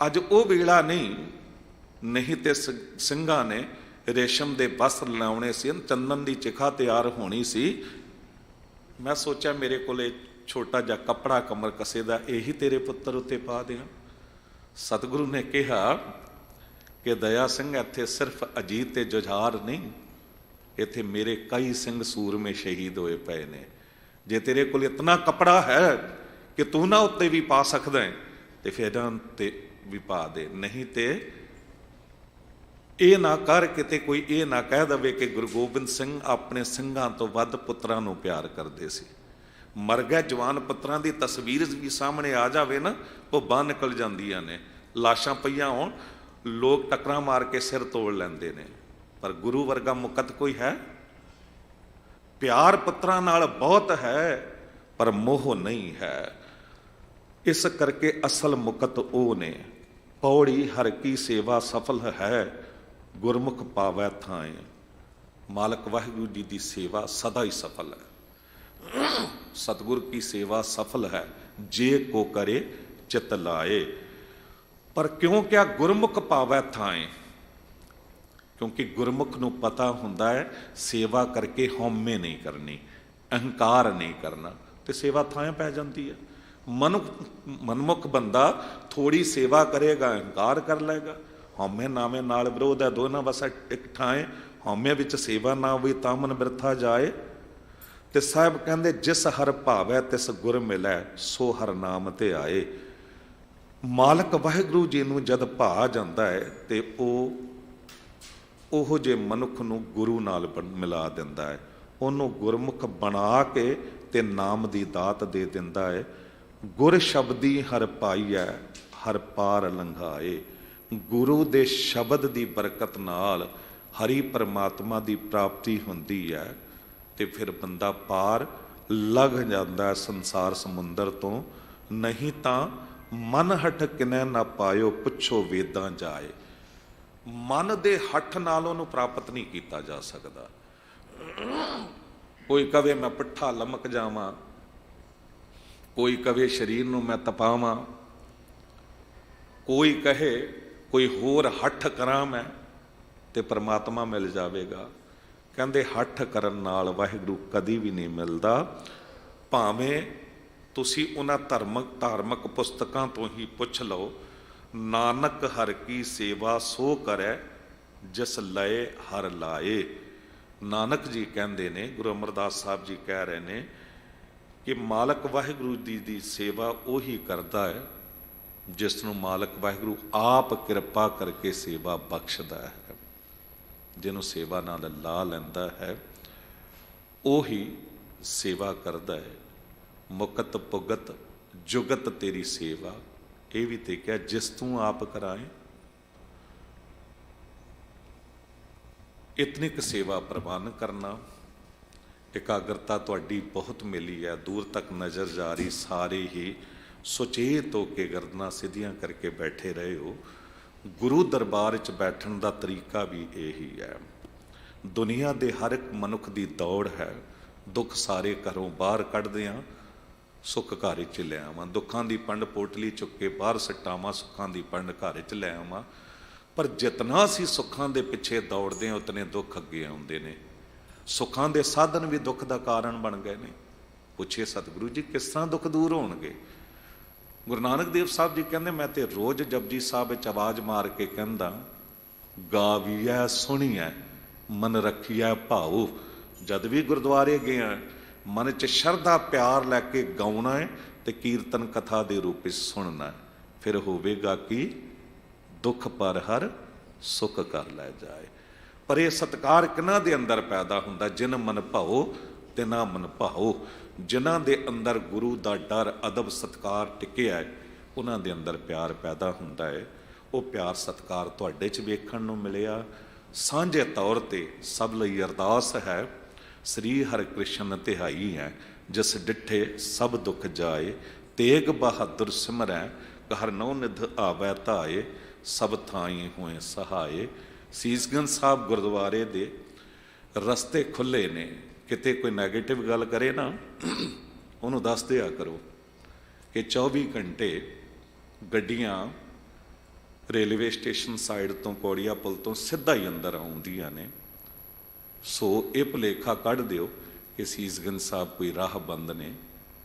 ਅੱਜ ਉਹ ਵੇਲਾ ਨਹੀਂ ਤੇ ਸਿੰਘਾਂ ਨੇ ਰੇਸ਼ਮ ਦੇ ਵਸਤਰ ਲਾਉਣੇ ਸੀ, ਚੰਦਨ ਦੀ ਚਿਖਾ ਤਿਆਰ ਹੋਣੀ ਸੀ। ਮੈਂ ਸੋਚਿਆ ਮੇਰੇ ਕੋਲੇ ਛੋਟਾ ਜਿਹਾ ਕੱਪੜਾ ਕਮਰ ਕਸੇ ਦਾ, ਇਹੀ ਤੇਰੇ ਪੁੱਤਰ ਉੱਤੇ ਪਾ ਦਿਆਂ। ਸਤਿਗੁਰੂ ਨੇ ਕਿਹਾ ਕਿ ਦਇਆ ਸਿੰਘ, ਇੱਥੇ ਸਿਰਫ ਅਜੀਤ ਤੇ ਜੁਝਾਰ ਨਹੀਂ, ਇੱਥੇ ਮੇਰੇ ਕਈ ਸਿੰਘ ਸੂਰਮੇ ਸ਼ਹੀਦ ਹੋਏ ਪਏ ਨੇ। ਜੇ ਤੇਰੇ ਕੋਲ ਇਤਨਾ ਕੱਪੜਾ ਹੈ ਕਿ ਤੂੰ ਨਾ ਉੱਤੇ ਵੀ ਪਾ ਸਕਦਾ ਹੈ ਤੇ ਫਿਰ ਇਹਨਾਂ ਤੇ ਵੀ ਪਾ ਦੇ, ਨਹੀਂ ਤੇ ਇਹ ਨਾ ਕਰ, ਕਿਤੇ ਕੋਈ ਇਹ ਨਾ ਕਹਿ ਦਵੇ ਕਿ ਗੁਰੂ ਗੋਬਿੰਦ ਸਿੰਘ ਆਪਣੇ ਸਿੰਘਾਂ ਤੋਂ ਵੱਧ ਪੁੱਤਰਾਂ ਨੂੰ ਪਿਆਰ ਕਰਦੇ ਸੀ। ਮਰ ਗਏ ਜਵਾਨ ਪੁੱਤਰਾਂ ਦੀ ਤਸਵੀਰ ਵੀ ਸਾਹਮਣੇ ਆ ਜਾਵੇ ਨਾ, ਉਹ ਬਾਹਰ ਨਿਕਲ ਜਾਂਦੀਆਂ ਨੇ। ਲਾਸ਼ਾਂ ਪਈਆਂ ਹੋਣ, ਲੋਕ ਟੱਕਰਾਂ ਮਾਰ ਕੇ ਸਿਰ ਤੋੜ ਲੈਂਦੇ ਨੇ, ਪਰ ਗੁਰੂ ਵਰਗਾ ਮੁਕਤ ਕੋਈ ਹੈ? ਪਿਆਰ ਪੁੱਤਰਾਂ ਨਾਲ ਬਹੁਤ ਹੈ, ਪਰ ਮੋਹ ਨਹੀਂ ਹੈ। ਇਸ ਕਰਕੇ ਅਸਲ ਮੁਕਤ ਉਹ ਨੇ। ਪੌੜੀ ਹਰ ਕੀ ਸੇਵਾ ਸਫਲ ਹੈ, ਗੁਰਮੁਖ ਪਾਵੈ ਥਾਏ। ਮਾਲਕ ਵਾਹਿਗੁਰੂ ਜੀ ਦੀ ਸੇਵਾ ਸਦਾ ਹੀ ਸਫਲ ਹੈ। ਸਤਿਗੁਰ ਕੀ ਸੇਵਾ ਸਫਲ ਹੈ, ਜੇ ਕੋ ਕਰੇ ਚਿਤ ਲਾਏ। ਪਰ ਕਿਉਂ ਕਿਆ ਗੁਰਮੁਖ ਪਾਵੈ ਥਾਏ? ਕਿਉਂਕਿ ਗੁਰਮੁਖ ਨੂੰ ਪਤਾ ਹੁੰਦਾ ਹੈ ਸੇਵਾ ਕਰਕੇ ਹਉਮੈ ਨਹੀਂ ਕਰਨੀ, ਅਹੰਕਾਰ ਨਹੀਂ ਕਰਨਾ, ਤੇ ਸੇਵਾ ਥਾਂ ਪੈ ਜਾਂਦੀ ਹੈ। ਮਨਮੁਖ ਬੰਦਾ ਥੋੜੀ ਸੇਵਾ ਕਰੇਗਾ, ਅਹੰਕਾਰ ਕਰ ਲਏਗਾ। ਹਉਮੈ ਨਾਮੇ ਨਾਲ ਵਿਰੋਧ ਹੈ, ਦੋਨਾਂ ਵਸਾ ਇੱਕ ਠਾਏ। ਹਉਮੈ ਵਿੱਚ ਸੇਵਾ ਨਾ ਹੋਈ ਤਾਂ ਮਨ ਬਿਰਥਾ ਜਾਏ। ਤੇ ਸਾਹਿਬ ਕਹਿੰਦੇ, ਜਿਸ ਹਰ ਭਾਵੈ ਤਿਸ ਗੁਰ ਮਿਲੈ, ਸੋ ਹਰ ਨਾਮ ਤੇ ਆਏ। ਮਾਲਕ ਵਾਹਿਗੁਰੂ ਜੀ ਨੂੰ ਜਦ ਭਾ ਜਾਂਦਾ ਹੈ ਤੇ ਉਹੋ ਜਿਹੇ ਮਨੁੱਖ ਨੂੰ ਗੁਰੂ ਨਾਲ ਮਿਲਾ ਦਿੰਦਾ ਹੈ, ਉਹਨੂੰ ਗੁਰਮੁਖ ਬਣਾ ਕੇ ਤੇ ਨਾਮ ਦੀ ਦਾਤ ਦੇ ਦਿੰਦਾ ਹੈ। ਗੁਰ ਸ਼ਬਦੀ ਹਰ ਪਾਈਐ, ਹਰ ਪਾਰ ਲੰਘਾਏ। ਗੁਰੂ ਦੇ ਸ਼ਬਦ ਦੀ ਬਰਕਤ ਨਾਲ ਹਰੀ ਪਰਮਾਤਮਾ ਦੀ ਪ੍ਰਾਪਤੀ ਹੁੰਦੀ ਹੈ ਤੇ ਫਿਰ ਬੰਦਾ ਪਾਰ ਲੰਘ ਜਾਂਦਾ ਸੰਸਾਰ ਸਮੁੰਦਰ ਤੋਂ। ਨਹੀਂ ਤਾਂ ਮਨ ਹਠ ਕਿਨੈ ਨਾ ਪਾਇਓ, ਪੁੱਛੋ ਵੇਦਾਂ ਜਾਏ। ਮਨ ਦੇ ਹੱਠ ਨਾਲ ਉਹਨੂੰ ਪ੍ਰਾਪਤ ਨਹੀਂ ਕੀਤਾ ਜਾ ਸਕਦਾ। ਕੋਈ ਕਵੇ ਮੈਂ ਪਿੱਠਾ ਲਮਕ ਜਾਵਾਂ, ਕੋਈ ਕਵੇ ਸਰੀਰ ਨੂੰ ਮੈਂ ਤਪਾਵਾਂ, ਕੋਈ ਕਹੇ ਕੋਈ ਹੋਰ ਹੱਠ ਕਰਾਂ ਮੈਂ ਤੇ ਪਰਮਾਤਮਾ ਮਿਲ ਜਾਵੇਗਾ। ਕਹਿੰਦੇ ਹੱਠ ਕਰਨ ਨਾਲ ਵਾਹਿਗੁਰੂ ਕਦੀ ਵੀ ਨਹੀਂ ਮਿਲਦਾ। ਭਾਵੇਂ ਤੁਸੀਂ ਉਹਨਾਂ ਧਾਰਮਿਕ ਪੁਸਤਕਾਂ ਤੋਂ ਹੀ ਪੁੱਛ ਲਓ, ਨਾਨਕ ਹਰ ਕੀ ਸੇਵਾ ਸੋ ਕਰੈ, ਜਿਸ ਲਏ ਹਰ ਲਾਏ। ਨਾਨਕ ਜੀ ਕਹਿੰਦੇ ਨੇ, ਗੁਰੂ ਅਮਰਦਾਸ ਸਾਹਿਬ ਜੀ ਕਹਿ ਰਹੇ ਨੇ ਕਿ ਮਾਲਕ ਵਾਹਿਗੁਰੂ ਜੀ ਦੀ ਸੇਵਾ ਉਹੀ ਕਰਦਾ ਹੈ ਜਿਸ ਨੂੰ ਮਾਲਕ ਵਾਹਿਗੁਰੂ ਆਪ ਕਿਰਪਾ ਕਰਕੇ ਸੇਵਾ ਬਖਸ਼ਦਾ ਹੈ। ਜਿਹਨੂੰ ਸੇਵਾ ਨਾਲ ਲਾ ਲੈਂਦਾ ਹੈ ਉਹੀ ਸੇਵਾ ਕਰਦਾ ਹੈ। ਮੁਕਤ ਪੁਗਤ ਜੁਗਤ ਤੇਰੀ ਸੇਵਾ, ਇਹ ਵੀ ਤੇ ਕਿਹਾ ਜਿਸ ਤੂੰ ਆਪ ਕਰਾਏ। ਇਤਨੀ ਕੁ ਸੇਵਾ ਪ੍ਰਵਾਨ ਕਰਨਾ। ਇਕਾਗਰਤਾ ਤੁਹਾਡੀ ਬਹੁਤ ਮਿਲੀ ਹੈ, ਦੂਰ ਤੱਕ ਨਜ਼ਰ ਜਾ ਰਹੀ, ਸਾਰੇ ਹੀ ਸੁਚੇਤ ਹੋ ਕੇ ਗਰਦਨਾਂ ਸਿੱਧੀਆਂ ਕਰਕੇ ਬੈਠੇ ਰਹੇ ਹੋ। ਗੁਰੂ ਦਰਬਾਰ 'ਚ ਬੈਠਣ ਦਾ ਤਰੀਕਾ ਵੀ ਇਹੀ ਹੈ। ਦੁਨੀਆ ਦੇ ਹਰ ਇੱਕ ਮਨੁੱਖ ਦੀ ਦੌੜ ਹੈ, ਦੁੱਖ ਸਾਰੇ ਘਰੋਂ ਬਾਹਰ ਕੱਢਦੇ ਹਾਂ, ਸੁੱਖ ਘਰ 'ਚ ਲੈ ਆਵਾਂ। ਦੁੱਖਾਂ ਦੀ ਪੰਡ ਪੋਟਲੀ ਚੁੱਕ ਕੇ ਬਾਹਰ ਸਟਾਵਾਂ, ਸੁੱਖਾਂ ਦੀ ਪੰਡ ਘਰ 'ਚ ਲੈ ਆਵਾਂ। ਪਰ ਜਿਤਨਾ ਅਸੀਂ ਸੁੱਖਾਂ ਦੇ ਪਿੱਛੇ ਦੌੜਦੇ ਹਾਂ ਉਤਨੇ ਦੁੱਖ ਅੱਗੇ ਆਉਂਦੇ ਨੇ। ਸੁੱਖਾਂ ਦੇ ਸਾਧਨ ਵੀ ਦੁੱਖ ਦਾ ਕਾਰਨ ਬਣ ਗਏ ਨੇ। ਪੁੱਛੇ ਸਤਿਗੁਰੂ ਜੀ ਕਿਸ ਤਰ੍ਹਾਂ ਦੁੱਖ ਦੂਰ ਹੋਣਗੇ? ਗੁਰੂ ਨਾਨਕ ਦੇਵ ਸਾਹਿਬ ਜੀ ਕਹਿੰਦੇ ਮੈਂ ਤੇ ਰੋਜ਼ ਜਪਜੀ ਸਾਹਿਬ ਵਿੱਚ ਆਵਾਜ਼ ਮਾਰ ਕੇ ਕਹਿੰਦਾ, ਗਾਵੀਐ ਸੁਣੀਐ ਮਨ ਰੱਖੀਐ ਭਾਉ। ਜਦ ਵੀ ਗੁਰਦੁਆਰੇ ਗਿਆ ਮਨ 'ਚ ਸ਼ਰਧਾ ਪਿਆਰ ਲੈ ਕੇ ਗਾਉਣਾ ਹੈ ਤੇ ਕੀਰਤਨ ਕਥਾ ਦੇ ਰੂਪ ਵਿੱਚ ਸੁਣਨਾ ਹੈ। ਫਿਰ ਹੋਵੇਗਾ ਕਿ ਦੁੱਖ ਪਰ ਹਰ ਸੁੱਖ ਕਰ ਲੈ ਜਾਏ। ਪਰ ਇਹ ਸਤਿਕਾਰ ਕਿਹਨਾਂ ਦੇ ਅੰਦਰ ਪੈਦਾ ਹੁੰਦਾ? ਜਿਨ ਮਨ ਭਾਓ ਤਿਨਾ ਮਨ ਭਾਓ। ਜਿਨ੍ਹਾਂ ਦੇ ਅੰਦਰ ਗੁਰੂ ਦਾ ਡਰ ਅਦਬ ਸਤਿਕਾਰ ਟਿਕਿਆ ਹੈ, ਉਹਨਾਂ ਦੇ ਅੰਦਰ ਪਿਆਰ ਪੈਦਾ ਹੁੰਦਾ ਹੈ। ਉਹ ਪਿਆਰ ਸਤਿਕਾਰ ਤੁਹਾਡੇ 'ਚ ਵੇਖਣ ਨੂੰ ਮਿਲਿਆ। ਸਾਂਝੇ ਤੌਰ ਤੇ ਸਭ ਲਈ ਅਰਦਾਸ ਹੈ, ਸ੍ਰੀ ਹਰਿਕ੍ਰਿਸ਼ਨ ਤਿਹਾਈ ਹੈ, ਜਿਸ ਡਿਠੇ ਸਭ ਦੁੱਖ ਜਾਏ। ਤੇਗ ਬਹਾਦਰ ਸਿਮਰੈ ਹਰ ਨੌ ਨਿਧ ਆਵੈ ਧਾਏ, ਸਭ ਥਾਈ ਹੋਏ ਸਹਾਏ। ਸੀਸਗੰਜ ਸਾਹਿਬ ਗੁਰਦੁਆਰੇ ਦੇ ਰਸਤੇ ਖੁੱਲ੍ਹੇ ਨੇ। ਕਿਤੇ ਕੋਈ ਨੈਗੇਟਿਵ ਗੱਲ ਕਰੇ ਨਾ, ਉਹਨੂੰ ਦੱਸ ਦਿਆ ਕਰੋ ਕਿ 24 ਘੰਟੇ ਗੱਡੀਆਂ ਰੇਲਵੇ ਸਟੇਸ਼ਨ ਸਾਈਡ ਤੋਂ ਪੌੜੀਆ ਪੁਲ ਤੋਂ ਸਿੱਧਾ ਹੀ ਅੰਦਰ ਆਉਂਦੀਆਂ ਨੇ। ਸੋ ਇਹ ਭੁਲੇਖਾ ਕੱਢ ਦਿਓ ਕਿ ਸੀਸਗੰਜ ਸਾਹਿਬ ਕੋਈ ਰਾਹ ਬੰਦ ਨੇ,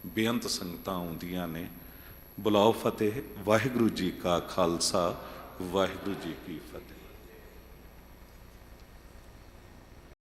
ਬੇਅੰਤ ਸੰਗਤਾਂ ਆਉਂਦੀਆਂ ਨੇ। ਬੁਲਾਓ ਫਤਿਹ। ਵਾਹਿਗੁਰੂ ਜੀ ਕਾ ਖਾਲਸਾ, ਵਾਹਿਗੁਰੂ ਜੀ ਕੀ ਫਤਿਹ।